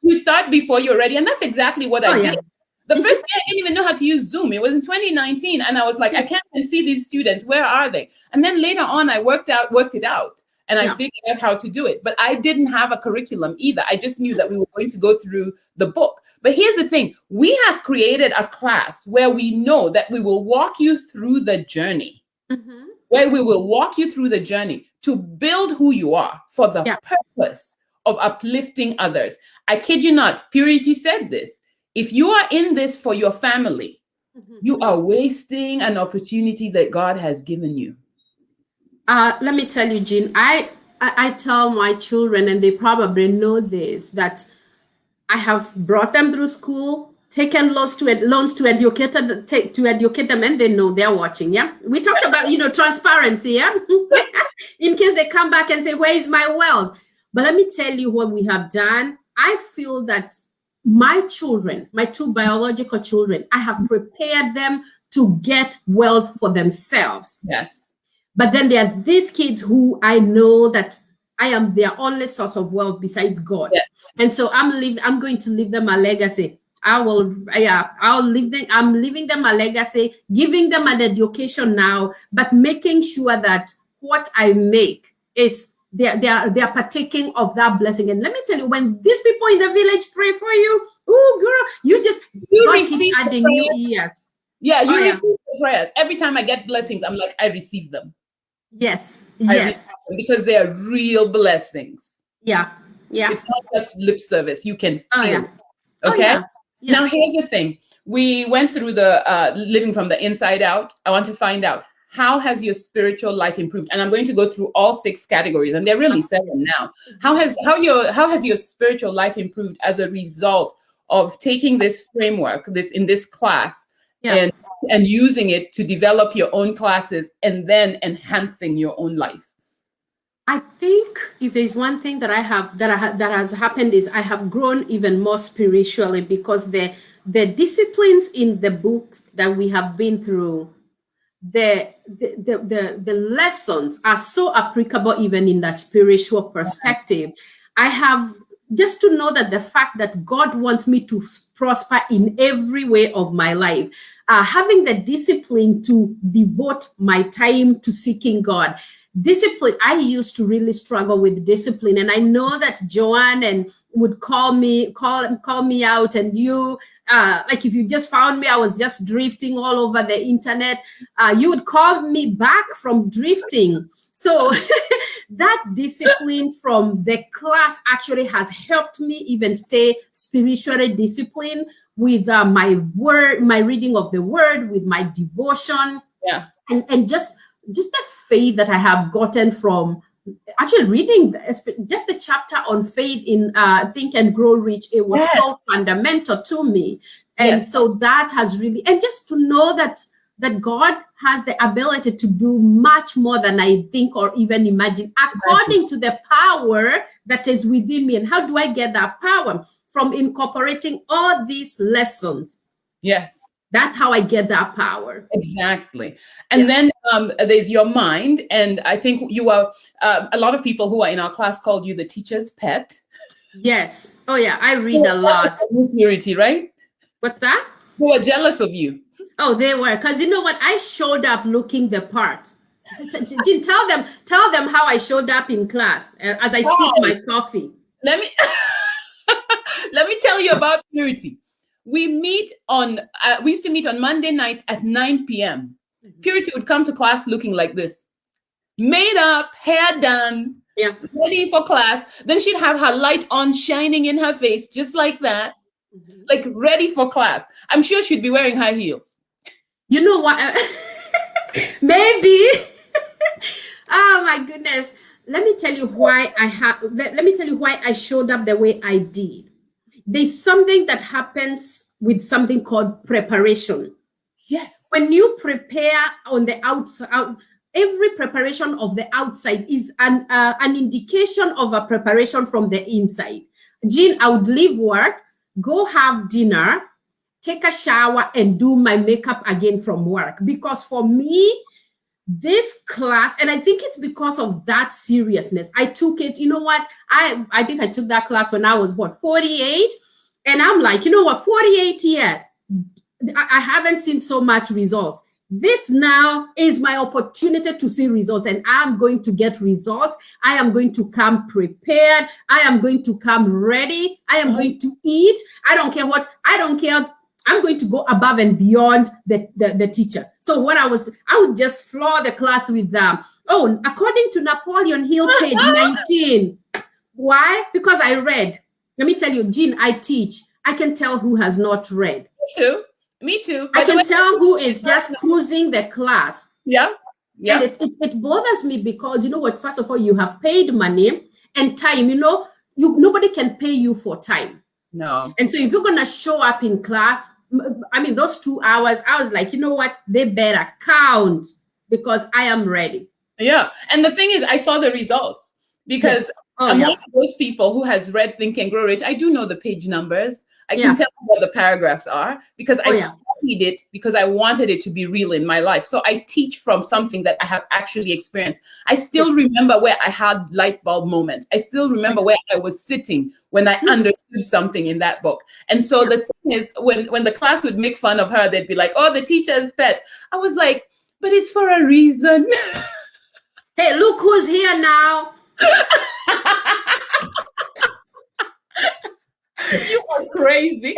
you start before you're ready. And that's exactly what I did. The first day I didn't even know how to use Zoom. It was in 2019. And I was like, I can't even see these students. Where are they? And then later on, I worked it out. And I figured out how to do it. But I didn't have a curriculum either. I just knew that we were going to go through the book. But here's the thing. We have created a class where we know that we will walk you through the journey. Mm-hmm. Where we will walk you through the journey to build who you are for the purpose of uplifting others. I kid you not, Purity said this. If you are in this for your family, you are wasting an opportunity that God has given you. Let me tell you, Jean, I tell my children, and they probably know this, that I have brought them through school, taken loans to educate them, and they know they're watching. Yeah, we talked about transparency. Yeah, in case they come back and say, "Where is my wealth?" But let me tell you what we have done. I feel that my children, my two biological children, I have prepared them to get wealth for themselves. Yes. But then there are these kids who I know that I am their only source of wealth besides God. Yes. And so I'm going to leave them a legacy. I'll leave them. I'm leaving them a legacy, giving them an education now, but making sure that what I make is they are partaking of that blessing. And let me tell you, when these people in the village pray for you, oh girl, you receive adding new ears. Yeah, you receive the prayers. Every time I get blessings, I'm like, I receive them. Yes. Because they are real blessings. Yeah. It's not just lip service. You can feel it. Okay? Now, here's the thing. We went through the living from the inside out. I want to find out, how has your spiritual life improved? And I'm going to go through all 6 categories, and they're really 7 now. How has your spiritual life improved as a result of taking this framework, in this class, and using it to develop your own classes and then enhancing your own life? I think if there's one thing that that has happened is I have grown even more spiritually, because the disciplines in the books that we have been through, the lessons are so applicable even in that spiritual perspective. I have just to know that the fact that God wants me to prosper in every way of my life, having the discipline to devote my time to seeking God. Discipline, I used to really struggle with discipline, and I know that Joanne would call me out, and you like if you just found me, I was just drifting all over the internet, you would call me back from drifting. So that discipline from the class actually has helped me even stay spiritually disciplined with my reading of the word, with my devotion, and just the faith that I have gotten from actually reading just the chapter on faith in Think and Grow Rich. It was so fundamental to me. And so that has really, and just to know that that God has the ability to do much more than I think or even imagine, according to the power that is within me. And how do I get that power? From incorporating all these lessons. Yes. That's how I get that power. Exactly. And then there's your mind. And I think you are, a lot of people who are in our class called you the teacher's pet. Yes. Oh, yeah. I read a lot. Purity, right? What's that? Who are jealous of you. Oh, they were. Because you know what? I showed up looking the part. Tell them how I showed up in class as I sip my coffee. Let me tell you about Purity. We used to meet on Monday nights at 9 p.m. Purity would come to class looking like this. Made up, hair done, ready for class. Then she'd have her light on, shining in her face, just like that, like ready for class. I'm sure she'd be wearing high heels. You know what? Maybe. Oh my goodness. Let me tell you why I showed up the way I did. There's something that happens with something called preparation. Yes. When you prepare on the outside, every preparation of the outside is an indication of a preparation from the inside. Jean, I would leave work, go have dinner, take a shower, and do my makeup again from work. Because for me, this class, and I think it's because of that seriousness. I took it, you know what? I think I took that class when I was, 48? And I'm like, you know what? 48 years. I haven't seen so much results. This now is my opportunity to see results, and I'm going to get results. I am going to come prepared. I am going to come ready. I am going to eat. I don't care what. I don't care. I'm going to go above and beyond the teacher. So I would just floor the class with them. Oh, according to Napoleon Hill, page 19. Why? Because I read. Let me tell you, Jean, I teach. I can tell who has not read. Me too. I can tell who is just cruising the class. Yeah. And it bothers me because, you know what, first of all, you have paid money and time. You know, nobody can pay you for time. No. And so if you're going to show up in class, I mean, those 2 hours, I was like, you know what, they better count because I am ready. Yeah. And the thing is, I saw the results because I'm one of those people who has read Think and Grow Rich. I do know the page numbers. I can tell what the paragraphs are because I studied it because I wanted it to be real in my life. So I teach from something that I have actually experienced. I still remember where I had light bulb moments. I still remember where I was sitting when I understood something in that book. And so the thing is, when the class would make fun of her, they'd be like, oh, the teacher's pet. I was like, but it's for a reason. Hey, look who's here now. You are crazy.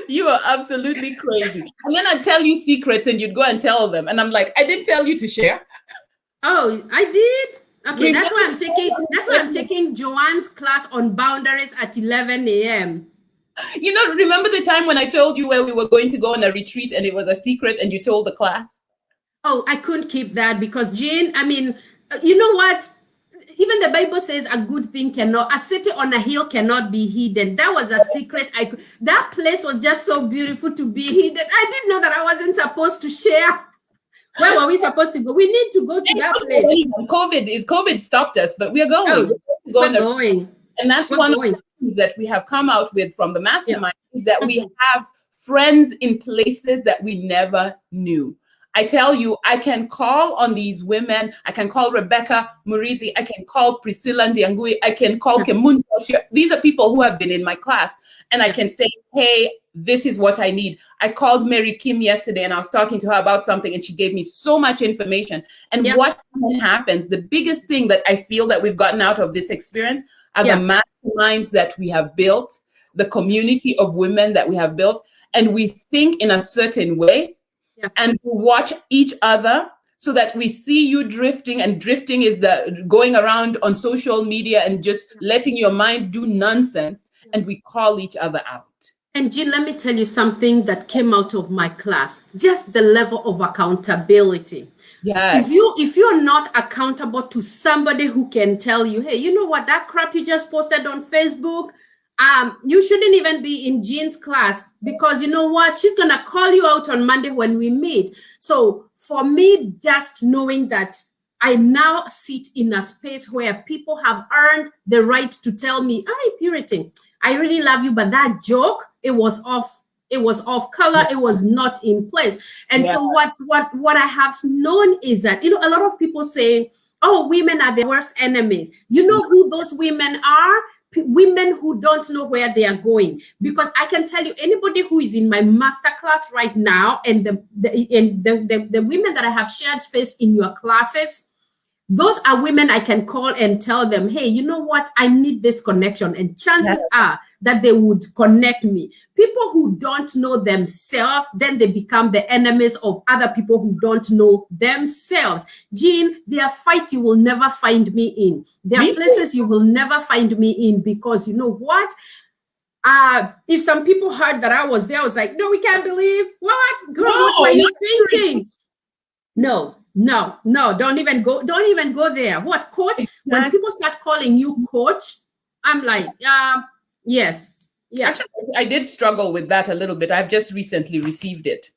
You are absolutely crazy. And then I'd tell you secrets and you'd go and tell them. And I'm like, I didn't tell you to share. Oh, I did? Okay, that's why I'm taking Joanne's class on boundaries at 11 a.m. You know, remember the time when I told you where we were going to go on a retreat and it was a secret and you told the class? Oh, I couldn't keep that because Jane, I mean, you know what? Even the Bible says a good thing a city on a hill cannot be hidden. That was a secret. That place was just so beautiful to be hidden. I didn't know that I wasn't supposed to share. Where were we supposed to go? We need to go to that place. COVID stopped us, but we're going. We're going. And that's one of the things that we have come out with from the mastermind is that we have friends in places that we never knew. I tell you, I can call on these women. I can call Rebecca Murithi. I can call Priscilla Ndiangui. I can call Kemun. These are people who have been in my class. And I can say, hey, this is what I need. I called Mary Kim yesterday and I was talking to her about something and she gave me so much information. And what happens, the biggest thing that I feel that we've gotten out of this experience are the masterminds that we have built, the community of women that we have built. And we think in a certain way. And watch each other so that we see you drifting, and drifting is the going around on social media and just letting your mind do nonsense, and we call each other out. And Jean, let me tell you something that came out of my class, just the level of accountability. Yes. If you're not accountable to somebody who can tell you, hey, you know what, that crap you just posted on Facebook, You shouldn't even be in Jean's class, because you know what? She's gonna call you out on Monday when we meet. So for me, just knowing that I now sit in a space where people have earned the right to tell me, "Hi, Purity, I really love you, but that joke, it was off. It was off color. It was not in place." And so what I have known is that, you know, a lot of people say, "Oh, women are the worst enemies." You know who those women are? Women who don't know where they are going. Because I can tell you, anybody who is in my master class right now, and the women that I have shared space in your classes, those are women I can call and tell them, "Hey, you know what? I need this connection." And chances are that they would connect me. People who don't know themselves, then they become the enemies of other people who don't know themselves. Jean, there are fights you will never find me in. There are places you will never find me in, because you know what? If some people heard that I was there, I was like, "No, we can't believe what? Girl, what were you thinking?" No, don't even go there. What, coach? When people start calling you coach, I'm like, yes. Yeah. Actually, I did struggle with that a little bit. I've just recently received it.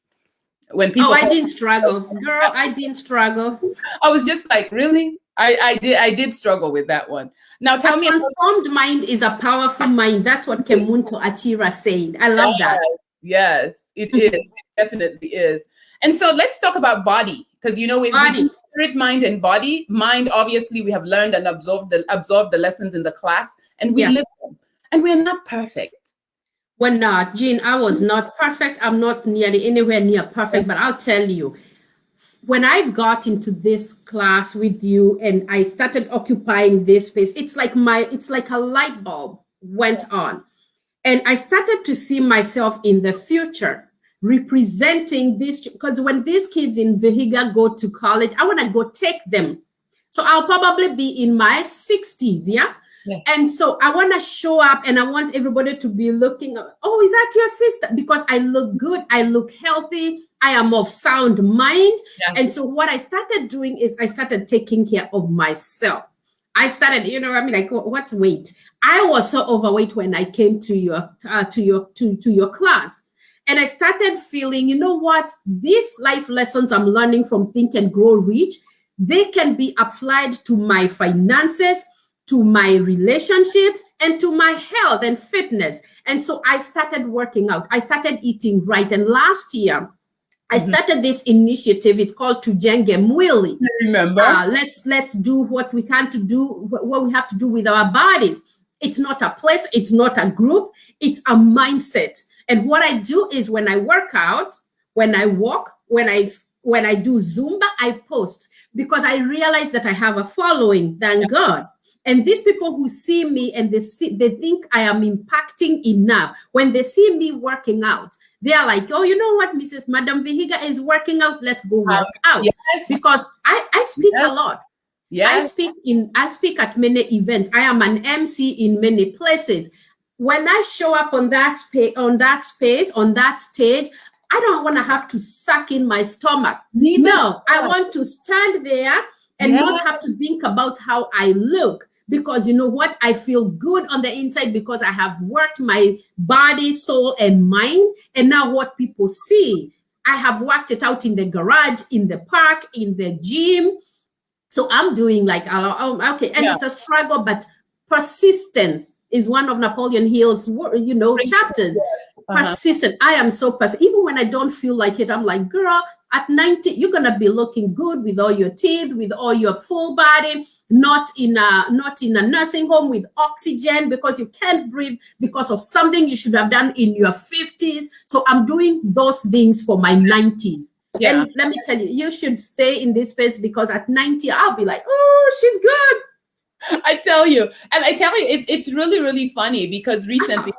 When people I didn't struggle. Girl, I didn't struggle. I was just like, really? I did struggle with that one. Now tell me. A transformed mind is a powerful mind. That's what Kemunto Achira said. I love that. Yes, it is. It definitely is. And so let's talk about body. Because you know, with spirit, mind, and body, mind, obviously, we have learned and absorbed the lessons in the class, and we live them. And we're not perfect. We're not. Jean, I was not perfect. I'm not nearly anywhere near perfect, but I'll tell you, when I got into this class with you and I started occupying this space, it's like a light bulb went on. And I started to see myself in the future representing this, because when these kids in Vihiga go to college, I want to go take them. So I'll probably be in my 60s, yeah? And so I want to show up, and I want everybody to be looking, "Oh, is that your sister?" Because I look good, I look healthy, I am of sound mind. And so what I started doing is I started taking care of myself. I started, you know, I mean, like, what's weight? I was so overweight when I came to your class. And I started feeling, you know what? These life lessons I'm learning from Think and Grow Rich, they can be applied to my finances, to my relationships, and to my health and fitness. And so I started working out. I started eating right. And last year, I started this initiative. It's called Tujenge Mwili. Remember? Let's do what we can to do, what we have to do with our bodies. It's not a place. It's not a group. It's a mindset. And what I do is, when I work out, when I walk, when I do Zumba, I post, because I realize that I have a following, thank God. And these people who see me and they think I am impacting enough. When they see me working out, they are like, "Oh, you know what, Mrs. Madam Vihiga is working out. Let's go work out." Because I speak a lot. I speak at many events. I am an MC in many places. When I show up on that stage, I don't want to have to suck in my stomach. No, I want to stand there and not have to think about how I look. Because you know what? I feel good on the inside, because I have worked my body, soul, and mind. And now what people see, I have worked it out in the garage, in the park, in the gym. So I'm doing like, okay. And it's a struggle, but persistence is one of Napoleon Hill's, chapters. Persistent. I am so persistent. Even when I don't feel like it, I'm like, girl, at 90, you're gonna be looking good with all your teeth, with all your full body, not in a nursing home with oxygen because you can't breathe because of something you should have done in your 50s. So I'm doing those things for my 90s. And let me tell you, you should stay in this space, because at 90, I'll be like, "Oh, she's good." I tell you, it's really, really funny, because recently,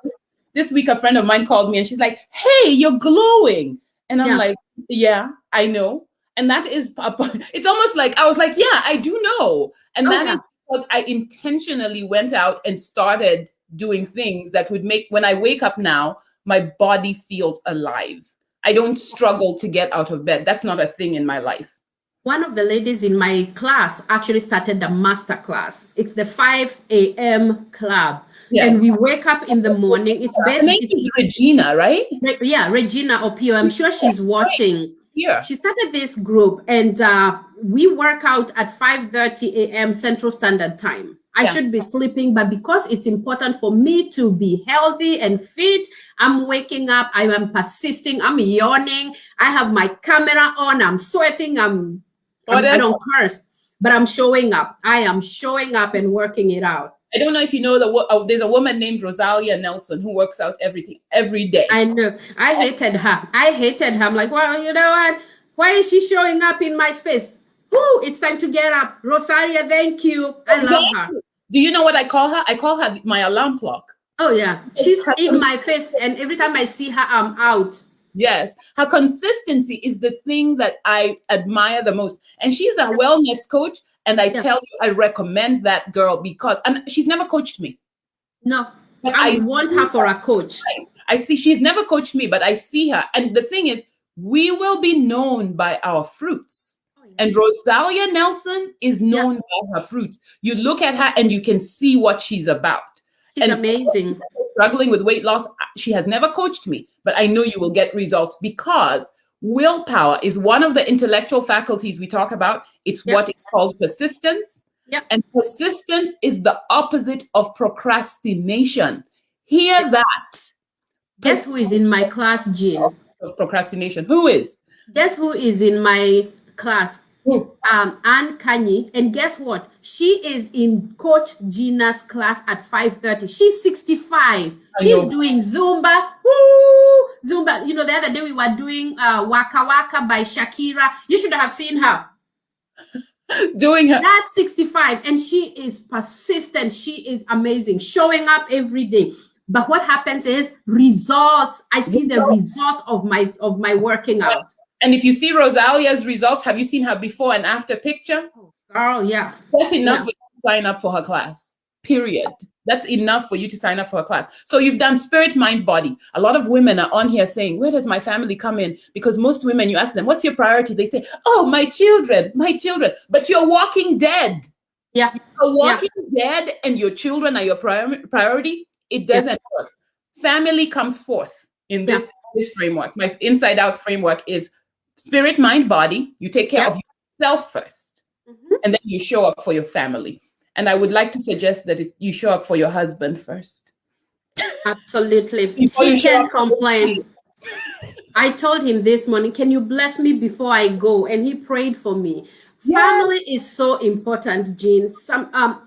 this week, a friend of mine called me and she's like, "Hey, you're glowing." And I'm like, "Yeah, I know." And that is, it's almost like, I was like, "Yeah, I do know." And that is because I intentionally went out and started doing things that would make, when I wake up now, my body feels alive. I don't struggle to get out of bed. That's not a thing in my life. One of the ladies in my class actually started the master class. It's the 5 a.m. club. Yeah. And we wake up in the morning. It's Her name basically, is Regina, right? yeah, Regina Opio. I'm sure she's watching. Yeah. She started this group, and we work out at 5:30 a.m. Central Standard Time. I should be sleeping, but because it's important for me to be healthy and fit, I'm waking up. I am persisting. I'm yawning. I have my camera on. I'm sweating. I don't curse, but I'm showing up. I am showing up and working it out. I don't know if you know there's a woman named Rosalia Nelson who works out every day. I know. I hated her. I'm like, well, you know what? Why is she showing up in my space? Woo, it's time to get up. Rosalia, thank you. I love her. Do you know what I call her? I call her my alarm clock. Oh, yeah. She's in my face, and every time I see her, I'm out. Yes. Her consistency is the thing that I admire the most. And she's a wellness coach. And I tell you, I recommend that girl because she's never coached me. No, but I want her for a coach. I see she's never coached me, but I see her. And the thing is, we will be known by our fruits. And Rosalia Nelson is known by her fruits. You look at her and you can see what she's about. She's amazing. Struggling with weight loss. She has never coached me, but I know you will get results because willpower is one of the intellectual faculties we talk about. It's what is called persistence. Yep. And persistence is the opposite of procrastination. Hear that. Guess who is in my class, Jean? Of procrastination. Who is? Guess who is in my class? Who? Anne Kanye. And guess what? She is in Coach Gina's class at 5:30. She's 65. She's doing Zumba. Woo! Zumba. You know, the other day we were doing Waka Waka by Shakira. You should have seen her. Doing her. That's 65. And she is persistent. She is amazing. Showing up every day. But what happens is results. I see the results of my working out. And if you see Rosalia's results, have you seen her before and after picture? Oh, girl, yeah. That's enough for you to sign up for her class. Period. That's enough for you to sign up for her class. So you've done spirit, mind, body. A lot of women are on here saying, where does my family come in? Because most women, you ask them, what's your priority? They say, oh, my children, my children. But you're walking dead. Yeah. You're walking dead and your children are your priority. It doesn't work. Family comes forth in this framework. My inside out framework is spirit, mind, body. You take care of yourself first, and then you show up for your family. And I would like to suggest that you show up for your husband first. Absolutely. He can't complain. I told him this morning, can you bless me before I go? And he prayed for me. Family is so important, Jean.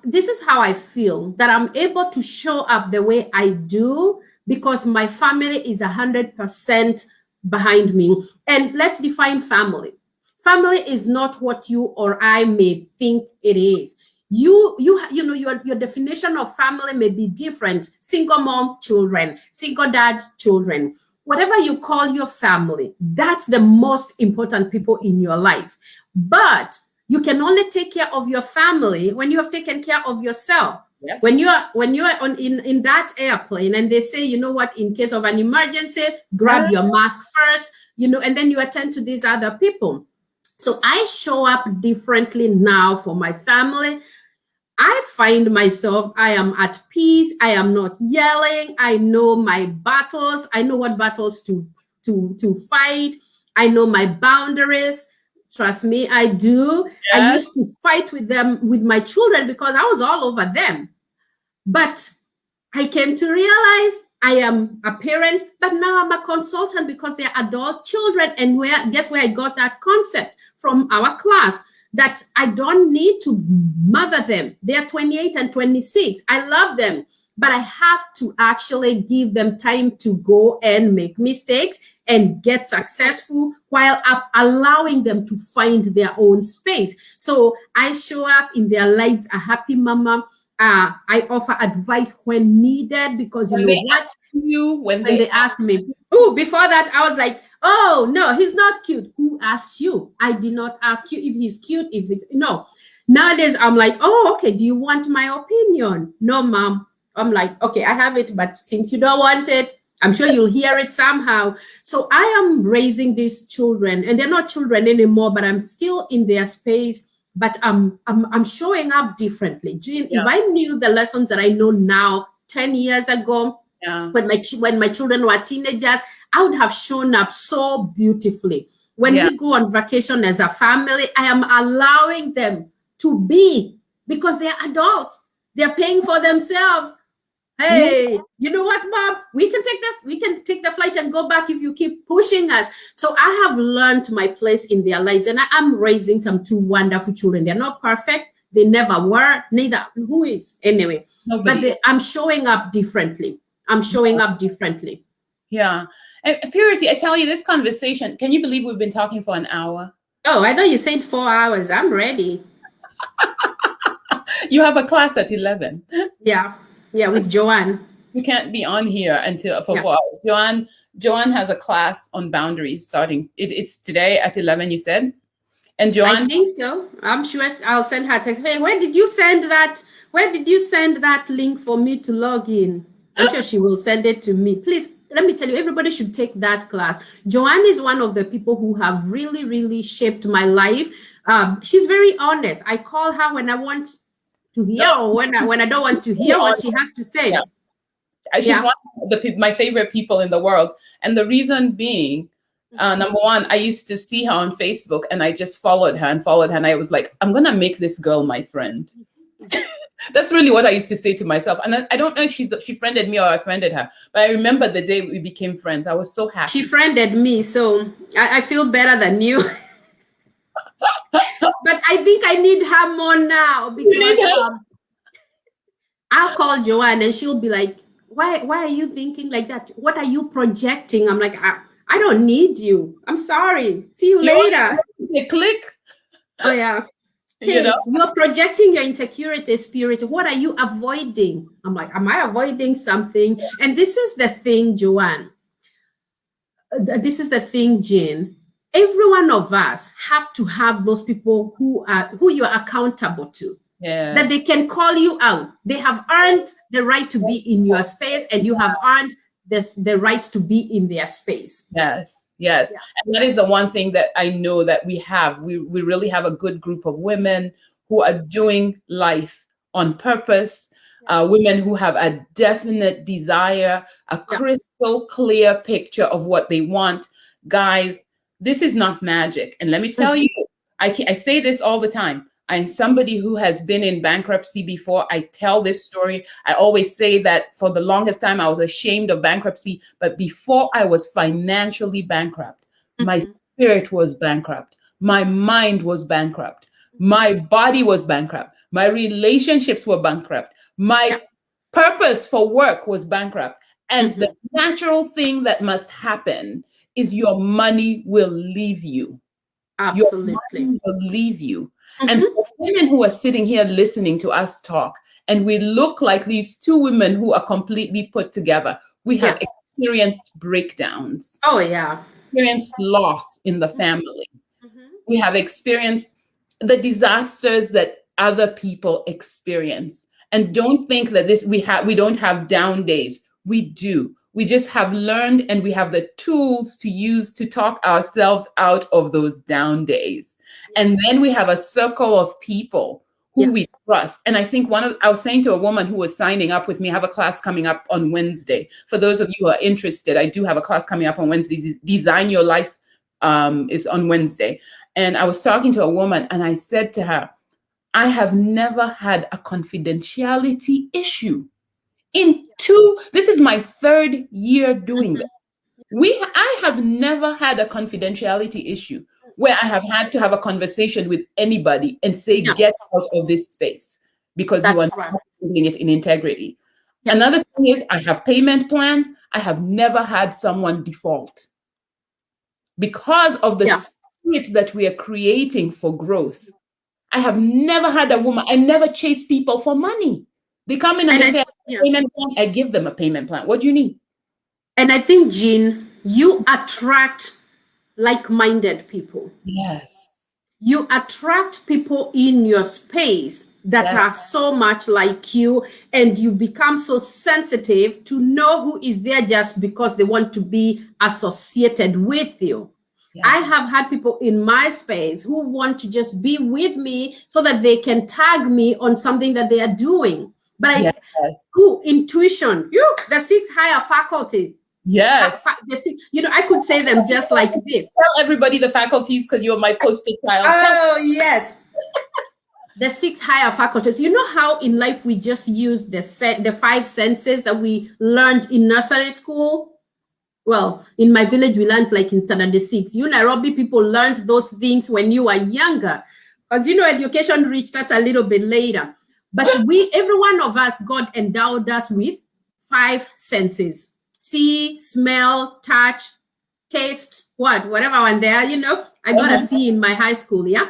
This is how I feel, that I'm able to show up the way I do because my family is 100% behind me. And let's define family. Family is not what you or I may think it is. You know, your definition of family may be different. Single mom, children, single dad, children. Whatever you call your family, that's the most important people in your life. But you can only take care of your family when you have taken care of yourself. Yes. When you are in that airplane and they say, you know what, in case of an emergency, grab your mask first, you know, and then you attend to these other people. So I show up differently now for my family. I find myself, I am at peace. I am not yelling. I know my battles. I know what battles to fight. I know my boundaries. Trust me, I do. Yes. I used to fight with them, with my children, because I was all over them. But I came to realize I am a parent, but now I'm a consultant because they're adult children. And guess where I got that concept? From our class, that I don't need to mother them. They're 28 and 26. I love them, but I have to actually give them time to go and make mistakes and get successful while allowing them to find their own space. So I show up in their lives a happy mama. I offer advice when needed, because you know what? When they ask me, oh, before that, I was like, oh, no, he's not cute. Who asked you? I did not ask you if he's cute, if it's, no. Nowadays, I'm like, oh, okay, do you want my opinion? No, mom. I'm like, okay, I have it, but since you don't want it, I'm sure you'll hear it somehow. So I am raising these children, and they're not children anymore, but I'm still in their space. But I'm showing up differently. Jean, if I knew the lessons that I know now 10 years ago, when my children were teenagers, I would have shown up so beautifully. When we go on vacation as a family, I am allowing them to be, because they're adults. They're paying for themselves. Hey, you know what, Mom? We can take the flight and go back if you keep pushing us. So I have learned my place in their lives, and I am raising some two wonderful children. They're not perfect. They never were. Neither. Who is? Anyway. Nobody. But I'm showing up differently. I'm showing up differently. Yeah. And Purity, I tell you, this conversation, can you believe we've been talking for an hour? Oh, I thought you said 4 hours. I'm ready. You have a class at 11. Yeah, with Joanne. You can't be on here until for 4 hours. Joanne has a class on boundaries starting. It's today at 11, you said? And Joanne? I think so. I'm sure I'll send her a text. Hey, where did you send that? Where did you send that link for me to log in? I'm sure she will send it to me. Please, let me tell you, everybody should take that class. Joanne is one of the people who have really, really shaped my life. She's very honest. I call her when I want to hear or when I don't want to hear what she has to say. Yeah. She's one of my favorite people in the world. And the reason being, number one, I used to see her on Facebook and I just followed her. And I was like, I'm going to make this girl my friend. That's really what I used to say to myself. And I don't know if she friended me or I friended her, but I remember the day we became friends. I was so happy. She friended me, so I feel better than you. But I think I need her more now, because I'll call Joanne and she'll be like, why are you thinking like that? What are you projecting? I'm like, I don't need you. I'm sorry. See you later. Click. Oh, yeah. Hey, you're projecting your insecurities, Purity. What are you avoiding? I'm like, am I avoiding something? And this is the thing, Joanne. This is the thing, Jean. Every one of us have to have those people who you're accountable to. Yeah. That they can call you out. They have earned the right to be in your space, and you have earned the right to be in their space. Yes. Yeah. And that is the one thing that I know that we have. We really have a good group of women who are doing life on purpose, women who have a definite desire, a crystal clear picture of what they want. Guys, this is not magic. And let me tell you, I say this all the time. I'm somebody who has been in bankruptcy before. I tell this story. I always say that for the longest time, I was ashamed of bankruptcy. But before I was financially bankrupt, my spirit was bankrupt. My mind was bankrupt. My body was bankrupt. My relationships were bankrupt. My purpose for work was bankrupt. And the natural thing that must happen is your money will leave you. Absolutely. Your money will leave you. And for women who are sitting here listening to us talk, and we look like these two women who are completely put together, we have experienced breakdowns. Oh, yeah. Experienced loss in the family. We have experienced the disasters that other people experience. And don't think that we don't have down days. We do. We just have learned, and we have the tools to use to talk ourselves out of those down days. And then we have a circle of people who we trust. And I think I was saying to a woman who was signing up with me, I have a class coming up on Wednesday. For those of you who are interested, I do have a class coming up on Wednesday. Design Your Life is on Wednesday. And I was talking to a woman and I said to her, I have never had a confidentiality issue. This is my 3rd year doing this. I have never had a confidentiality issue where I have had to have a conversation with anybody and say, get out of this space because you are not doing it in integrity. Another thing is I have payment plans. I have never had someone default because of the spirit that we are creating for growth. I have never had a woman. I never chase people for money. They come in and they say, payment plan. I give them a payment plan. What do you need? And I think, Jean, you attract like-minded people. Yes. You attract people in your space that Yeah. are so much like you, and you become so sensitive to know who is there just because they want to be associated with you. Yeah. I have had people in my space who want to just be with me so that they can tag me on something that they are doing. But Yes. intuition, the 6 higher faculty. Yes. I could say them just like this. Tell everybody the faculties because you're my poster child. Oh, yes. The 6 higher faculties. You know how in life we just use the 5 senses that we learned in nursery school? Well, in my village, we learned like in standard 6. You Nairobi people learned those things when you were younger. Because, education reached us a little bit later. But every one of us, God endowed us with 5 senses. See, smell, touch, taste, whatever one there, I got a C in my high school, yeah?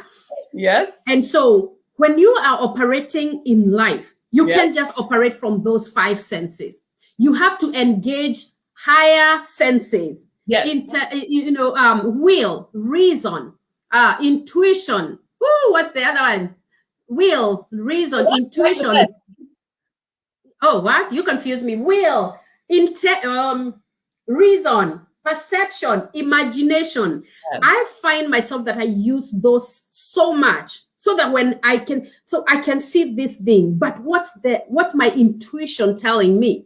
Yes. And so when you are operating in life, you can't just operate from those 5 senses. You have to engage higher senses. Yes. Will, reason, intuition. What's the other one? Will, reason, intuition. Oh, what? You confuse me. Will, reason, perception, imagination. Yeah. I find myself that I use those so much so that when I can see this thing, but what's my intuition telling me?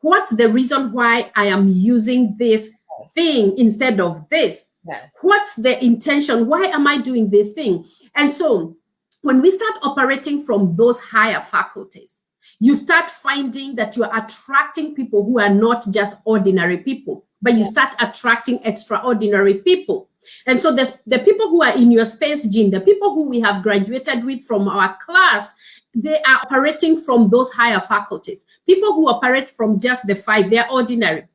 What's the reason why I am using this thing instead of this? Yes. What's the intention? Why am I doing this thing? And so when we start operating from those higher faculties, you start finding that you're attracting people who are not just ordinary people, but you start attracting extraordinary people. And so the people who are in your space, Jean, the people who we have graduated with from our class, they are operating from those higher faculties. People who operate from just the 5, they're ordinary.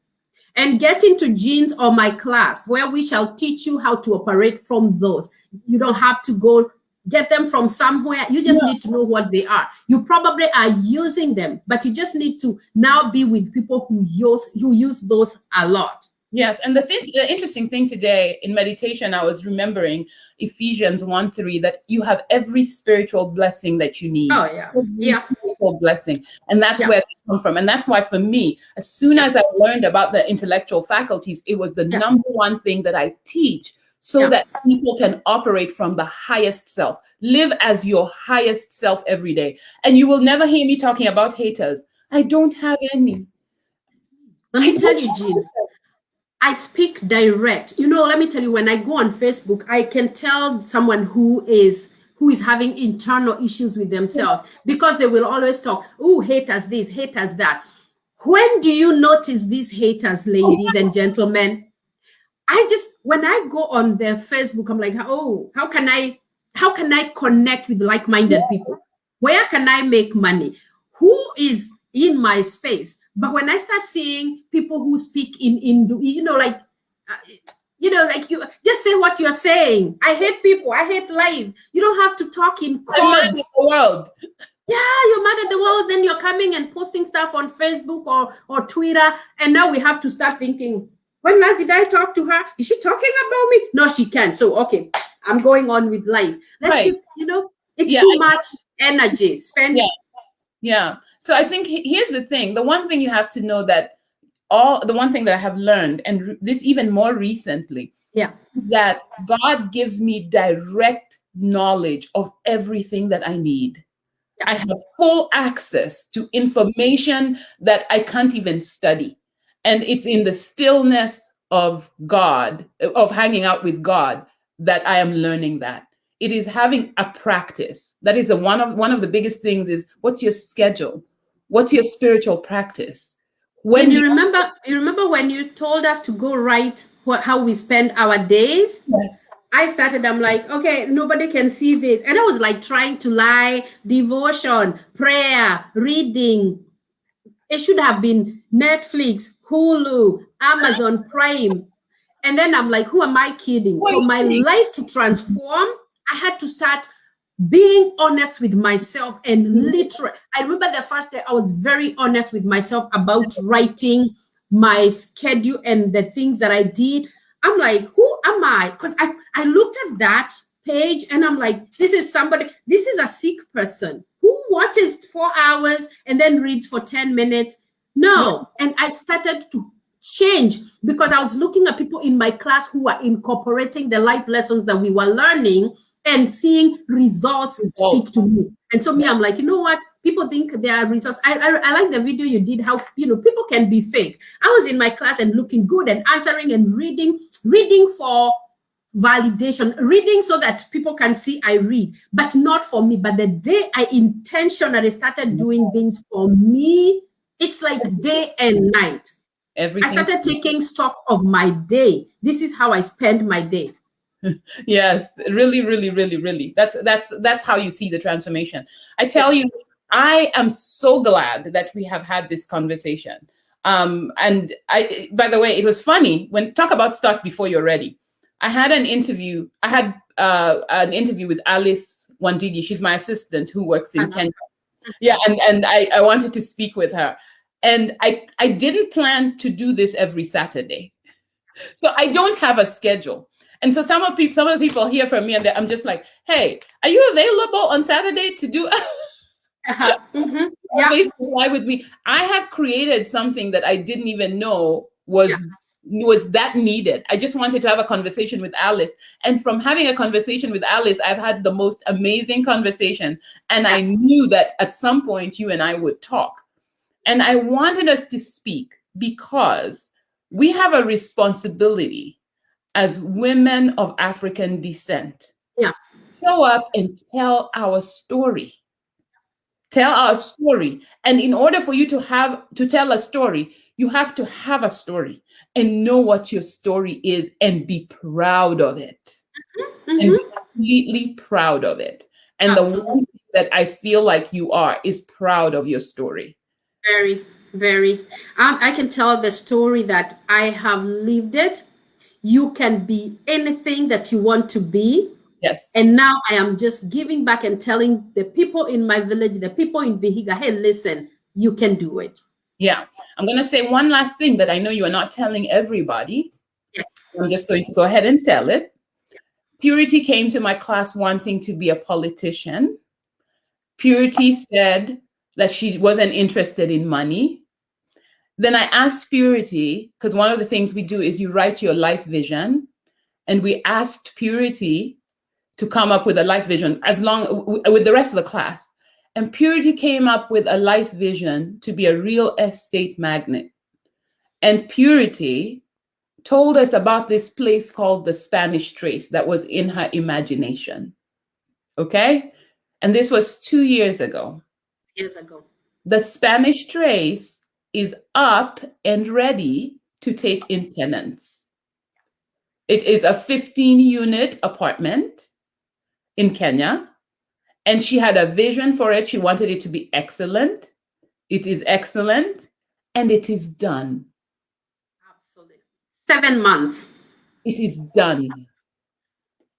And get into Jean's or my class where we shall teach you how to operate from those. You don't have to go get them from somewhere. You just need to know what they are. You probably are using them, but you just need to now be with people who use those a lot. Yes, and the interesting thing today in meditation, I was remembering Ephesians 1:3, that you have every spiritual blessing that you need. Oh, yeah. Spiritual blessing. And that's where they come from. And that's why for me, as soon as I learned about the intellectual faculties, it was the number one thing that I teach so that people can operate from the highest self. Live as your highest self every day. And you will never hear me talking about haters. I don't have any. Let me tell you, Jean, I speak direct. Let me tell you, when I go on Facebook, I can tell someone who is having internal issues with themselves because they will always talk, haters this, haters that. When do you notice these haters, ladies and gentlemen? When I go on their Facebook, I'm like, how can I connect with like-minded people? Where can I make money? Who is in my space? But when I start seeing people who speak in you just say what you're saying. I hate people. I hate life. You don't have to talk in codes. I'm mad at the world. Yeah, you're mad at the world. Then you're coming and posting stuff on Facebook or Twitter. And now we have to start thinking, when last did I talk to her? Is she talking about me? No, she can't. So, okay, I'm going on with life. Let's just, it's too much energy spent. Yeah. So I think here's the thing. The one thing you have to know the one thing that I have learned, and this even more recently, that God gives me direct knowledge of everything that I need. I have full access to information that I can't even study. And it's in the stillness of God, of hanging out with God, that I am learning that. It is having a practice. That is one of the biggest things is, what's your schedule? What's your spiritual practice? When you remember when you told us to go write how we spend our days? Yes. I'm like, okay, nobody can see this. And I was like trying to lie, devotion, prayer, reading. It should have been Netflix, Hulu, Amazon Prime. And then I'm like, who am I kidding? For my life to transform, I had to start being honest with myself and literally. I remember the first day I was very honest with myself about writing my schedule and the things that I did. I'm like, who am I? Because I looked at that page and I'm like, this is a sick person. Who watches 4 hours and then reads for 10 minutes? No. And I started to change because I was looking at people in my class who were incorporating the life lessons that we were learning and seeing results speak to me. And so I'm like, you know what? People think there are results. I like the video you did, how, people can be fake. I was in my class and looking good and answering and reading for validation, reading so that people can see I read, but not for me. But the day I intentionally started doing things for me, it's like day and night. Everything. I started taking stock of my day. This is how I spend my day. Yes, really, really, really, really. That's how you see the transformation. I tell you, I am so glad that we have had this conversation. And by the way, it was funny when talk about start before you're ready. I had an interview. I had an interview with Alice Wandigi. She's my assistant who works in Kenya. Yeah, and I wanted to speak with her. And I didn't plan to do this every Saturday. So I don't have a schedule. And so some of the people hear from me and I'm just like, hey, are you available on Saturday to do Live with me? I have created something that I didn't even know was that needed. I just wanted to have a conversation with Alice. And from having a conversation with Alice, I've had the most amazing conversation. And I knew that at some point you and I would talk. And I wanted us to speak because we have a responsibility as women of African descent. Show up and tell our story. Tell our story. And in order for you to tell a story, you have to have a story and know what your story is and be proud of it. And be completely proud of it. And the one thing that I feel like you are is proud of your story. Very, very. I can tell the story that I have lived it. You can be anything that you want to be. Yes. And now I am just giving back and telling the people in my village, the people in Vihiga, hey, listen, you can do it. Yeah. I'm going to say one last thing that I know you are not telling everybody. Yes. I'm just going to go ahead and tell it. Purity came to my class wanting to be a politician. Purity said that she wasn't interested in money. Then I asked Purity, because one of the things we do is you write your life vision. And we asked Purity to come up with a life vision with the rest of the class. And Purity came up with a life vision to be a real estate magnate. And Purity told us about this place called the Spanish Trace that was in her imagination. Okay? And this was 2 years ago. The Spanish Trace is up and ready to take in tenants. It is a 15-unit apartment in Kenya, and she had a vision for it. She wanted it to be excellent. It is excellent, and it is done. Absolutely. 7 months. It is done.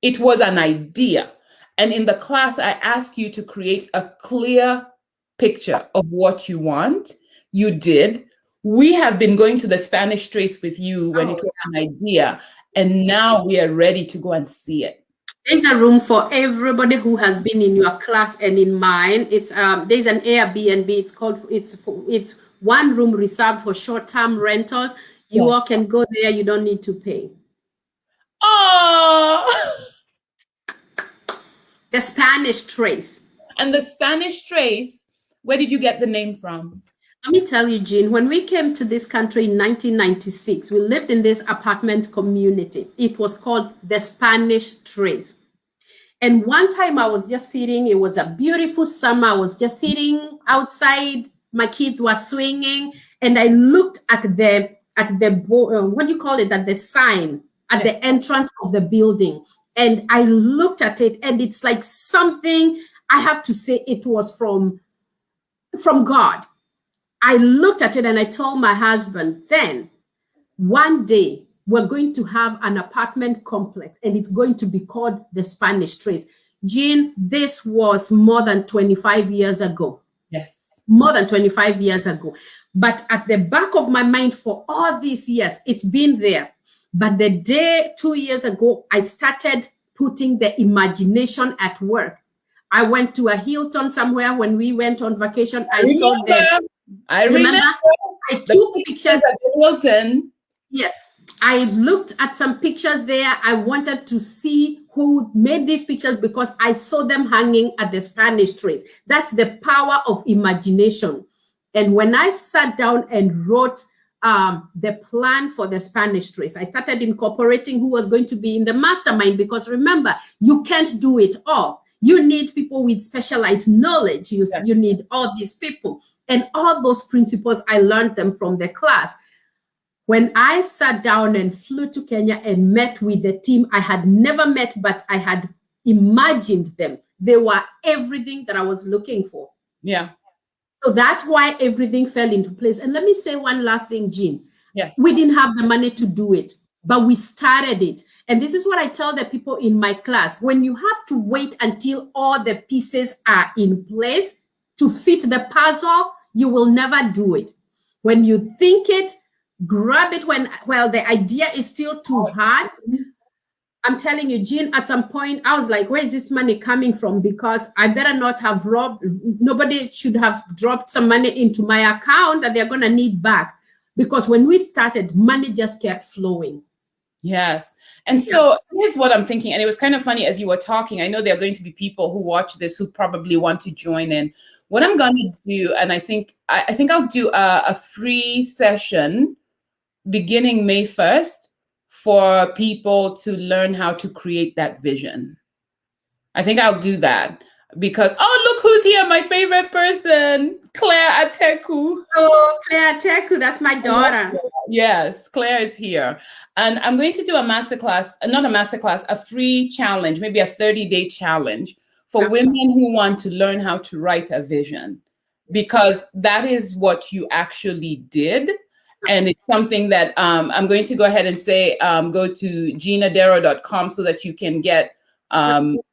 It was an idea. And in the class, I asked you to create a clear picture of what you want. You did. We have been going to the Spanish Trace with you when it was an idea, and now we are ready to go and see it. There's a room for everybody who has been in your class and in mine. It's there's an Airbnb. It's one room reserved for short-term rentals. You all can go there. You don't need to pay. Oh, the Spanish Trace. And the Spanish Trace, where did you get the name from? Let me tell you, Jean, when we came to this country in 1996, we lived in this apartment community. It was called the Spanish Trace. And one time I was just sitting, it was a beautiful summer. I was just sitting outside. My kids were swinging. And I looked at the what do you call it? At the sign at the entrance of the building. And I looked at it, and it's like something, I have to say, it was from God. I looked at it and I told my husband, then one day we're going to have an apartment complex and it's going to be called the Spanish Trace. Jean, this was more than 25 years ago. Yes. More than 25 years ago. But at the back of my mind for all these years, it's been there. But the day 2 years ago, I started putting the imagination at work. I went to a Hilton somewhere when we went on vacation. I saw them. I remember. I took pictures at the Hilton. Yes, I looked at some pictures there. I wanted to see who made these pictures because I saw them hanging at the Spanish trays. That's the power of imagination. And when I sat down and wrote the plan for the Spanish trays, I started incorporating who was going to be in the mastermind, because remember, you can't do it all. You need people with specialized knowledge. You need all these people. And all those principles, I learned them from the class. When I sat down and flew to Kenya and met with the team I had never met, but I had imagined them, they were everything that I was looking for. Yeah. So that's why everything fell into place. And let me say one last thing, Jean. Yes. We didn't have the money to do it, but we started it. And this is what I tell the people in my class. When you have to wait until all the pieces are in place to fit the puzzle, you will never do it. When you think it, grab it while the idea is still too hard. I'm telling you, Jean, at some point, I was like, where is this money coming from? Because I better not have nobody should have dropped some money into my account that they're going to need back. Because when we started, money just kept flowing. Yes. And so here's what I'm thinking. And it was kind of funny as you were talking. I know there are going to be people who watch this who probably want to join in. What I'm going to do, and I think I'll do a free session beginning May 1st for people to learn how to create that vision. I think I'll do that because, look who's here, my favorite person, Claire Ateku. Oh, Claire Ateku, that's my daughter. Yes, Claire is here. And I'm going to do a masterclass, not a masterclass, a free challenge, maybe a 30-day challenge for women who want to learn how to write a vision, because that is what you actually did. And it's something that I'm going to go ahead and say, go to ginadero.com so that you can get,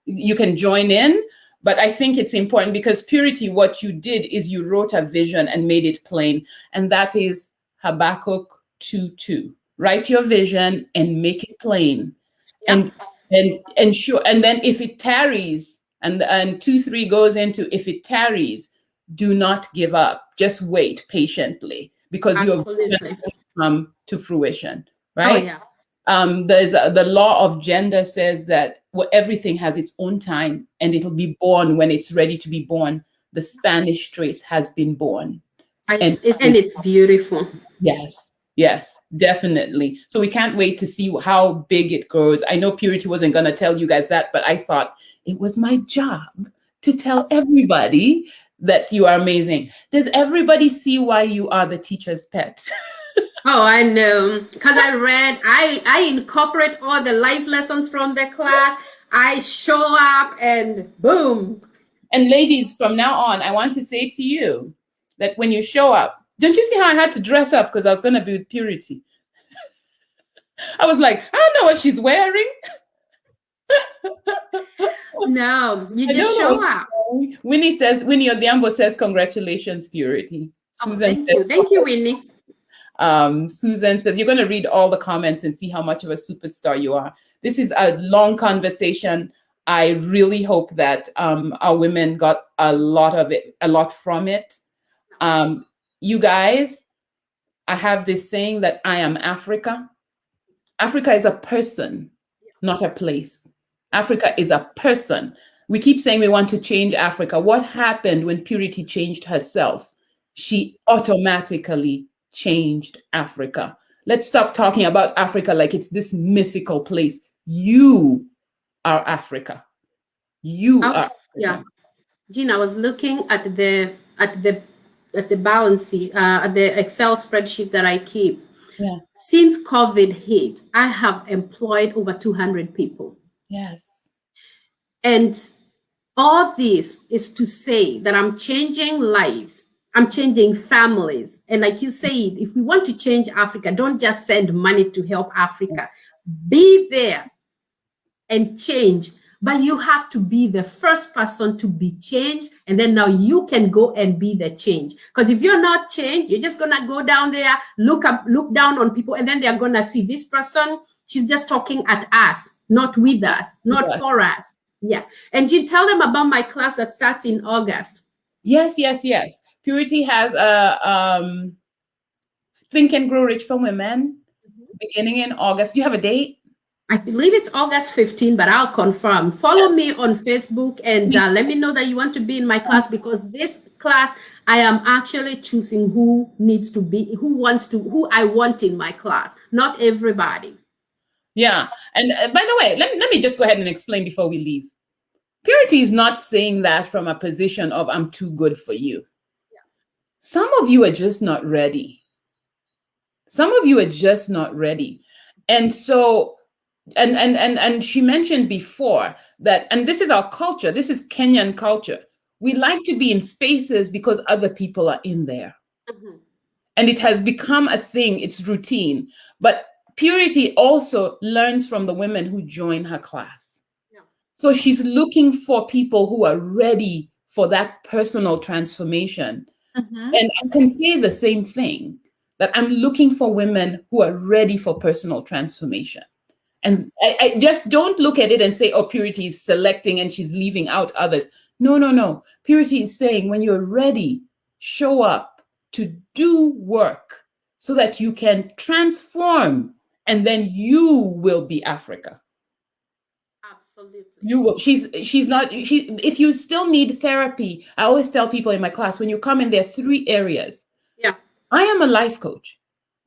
you can join in. But I think it's important because Purity, what you did is you wrote a vision and made it plain. And that is Habakkuk 2:2. Write your vision and make it plain. And sure. And then if it tarries, and 2:3 goes into if it tarries, do not give up. Just wait patiently. Because your vision will come to fruition, right? Oh, yeah. There's the law of gender says that everything has its own time and it'll be born when it's ready to be born. The Spanish trace has been born. And it's beautiful. Yes, definitely. So we can't wait to see how big it grows. I know Purity wasn't going to tell you guys that, but I thought it was my job to tell everybody that you are amazing. Does everybody see why you are the teacher's pet? Oh, I know. Because I incorporate all the life lessons from the class. I show up and boom. And ladies, from now on, I want to say to you that when you show up, don't you see how I had to dress up because I was going to be with Purity? I was like, I don't know what she's wearing. No, you just show up. Winnie Odhiambo says, congratulations, Purity. Susan says, thank you, Winnie. Susan says, you're going to read all the comments and see how much of a superstar you are. This is a long conversation. I really hope that our women got a lot from it. You guys, I have this saying that I am Africa. Africa is a person, not a place. Africa is a person. We keep saying we want to change Africa. What happened when Purity changed herself? She automatically changed Africa. Let's stop talking about Africa like it's this mythical place. You are Africa. You are Africa. Yeah. Jean, I was looking at the balance sheet, at the Excel spreadsheet that I keep. Yeah. Since COVID hit, I have employed over 200 people. Yes. And all this is to say that I'm changing lives. I'm changing families. And like you said, if we want to change Africa, don't just send money to help Africa. Be there and change. But you have to be the first person to be changed. And then now you can go and be the change. Because if you're not changed, you're just going to go down there, look down on people. And then they're going to see this person. She's just talking at us, not with us, not for us. Yeah. And you tell them about my class that starts in August. Yes, yes, yes. Purity has a Think and Grow Rich for Women beginning in August. Do you have a date? I believe it's August 15, but I'll confirm. Follow me on Facebook and let me know that you want to be in my class, because this class, I am actually choosing who needs to be, who I want in my class, not everybody. Yeah. And by the way, let me just go ahead and explain before we leave. Purity is not saying that from a position of I'm too good for you. Some of you are just not ready. Some of you are just not ready. And so, and she mentioned before that, and this is our culture, this is Kenyan culture. We like to be in spaces because other people are in there. Mm-hmm. And it has become a thing, it's routine. But Purity also learns from the women who join her class. Yeah. So she's looking for people who are ready for that personal transformation. Mm-hmm. And I can say the same thing, that I'm looking for women who are ready for personal transformation. And I just don't look at it and say, oh, Purity is selecting and she's leaving out others. No, no, no. Purity is saying when you're ready, show up to do work so that you can transform, and then you will be Africa. Absolutely. You will. She's not. If you still need therapy, I always tell people in my class, when you come in, there are 3 areas. Yeah. I am a life coach.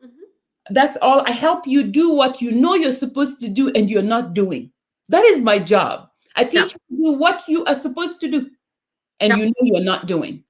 Mm-hmm. That's all. I help you do what you know you're supposed to do and you're not doing. That is my job. I teach you to do what you are supposed to do and you know you're not doing.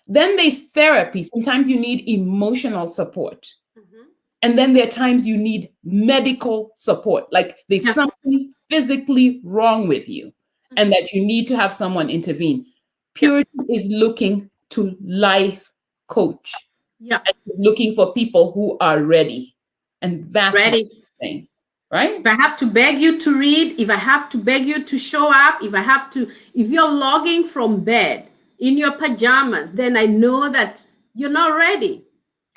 Then there's therapy. Sometimes you need emotional support. Mm-hmm. And then there are times you need medical support, like there's something physically wrong with you and that you need to have someone intervene. Purity is looking to life coach. Yeah. Looking for people who are ready. And that's ready. What I'm saying, right? If I have to beg you to read, if I have to beg you to show up, if you're logging from bed in your pajamas, then I know that you're not ready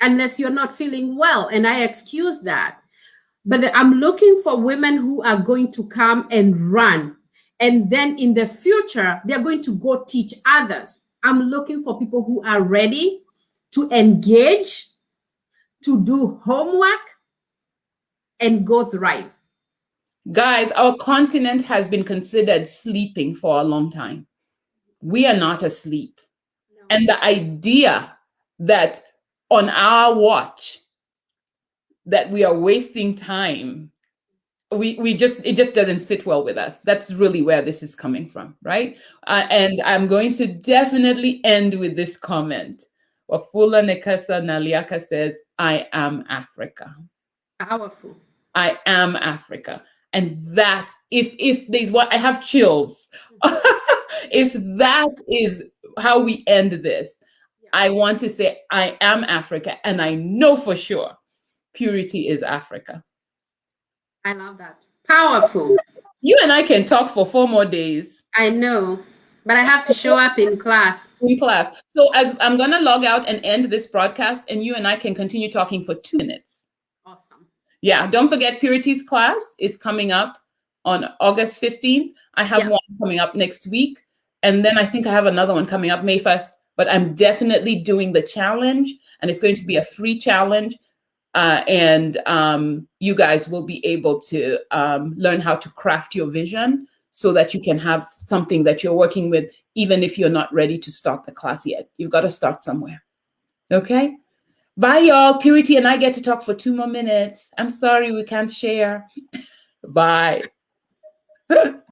unless you're not feeling well. And I excuse that. But I'm looking for women who are going to come and run. And then in the future, they're going to go teach others. I'm looking for people who are ready to engage, to do homework, and go thrive. Guys, our continent has been considered sleeping for a long time. We are not asleep. No. And the idea that on our watch that we are wasting time, it just doesn't sit well with us. That's really where this is coming from, right? And I'm going to definitely end with this comment. Wafula Nekasa Naliaka says, I am Africa. Powerful. I am Africa. And that, if there's what I have chills, if that is how we end this, I want to say I am Africa, and I know for sure Purity is Africa. I love that. Powerful. You and I can talk for 4 more days. I know, but I have to show up in class. In class. So as I'm going to log out and end this broadcast, and you and I can continue talking for 2 minutes. Awesome. Yeah, don't forget Purity's class is coming up on August 15th. I have one coming up next week. And then I think I have another one coming up May 1st. But I'm definitely doing the challenge. And it's going to be a free challenge. And you guys will be able to learn how to craft your vision so that you can have something that you're working with, even if you're not ready to start the class yet. You've got to start somewhere. Okay? Bye, y'all. Purity and I get to talk for 2 more minutes. I'm sorry we can't share. Bye.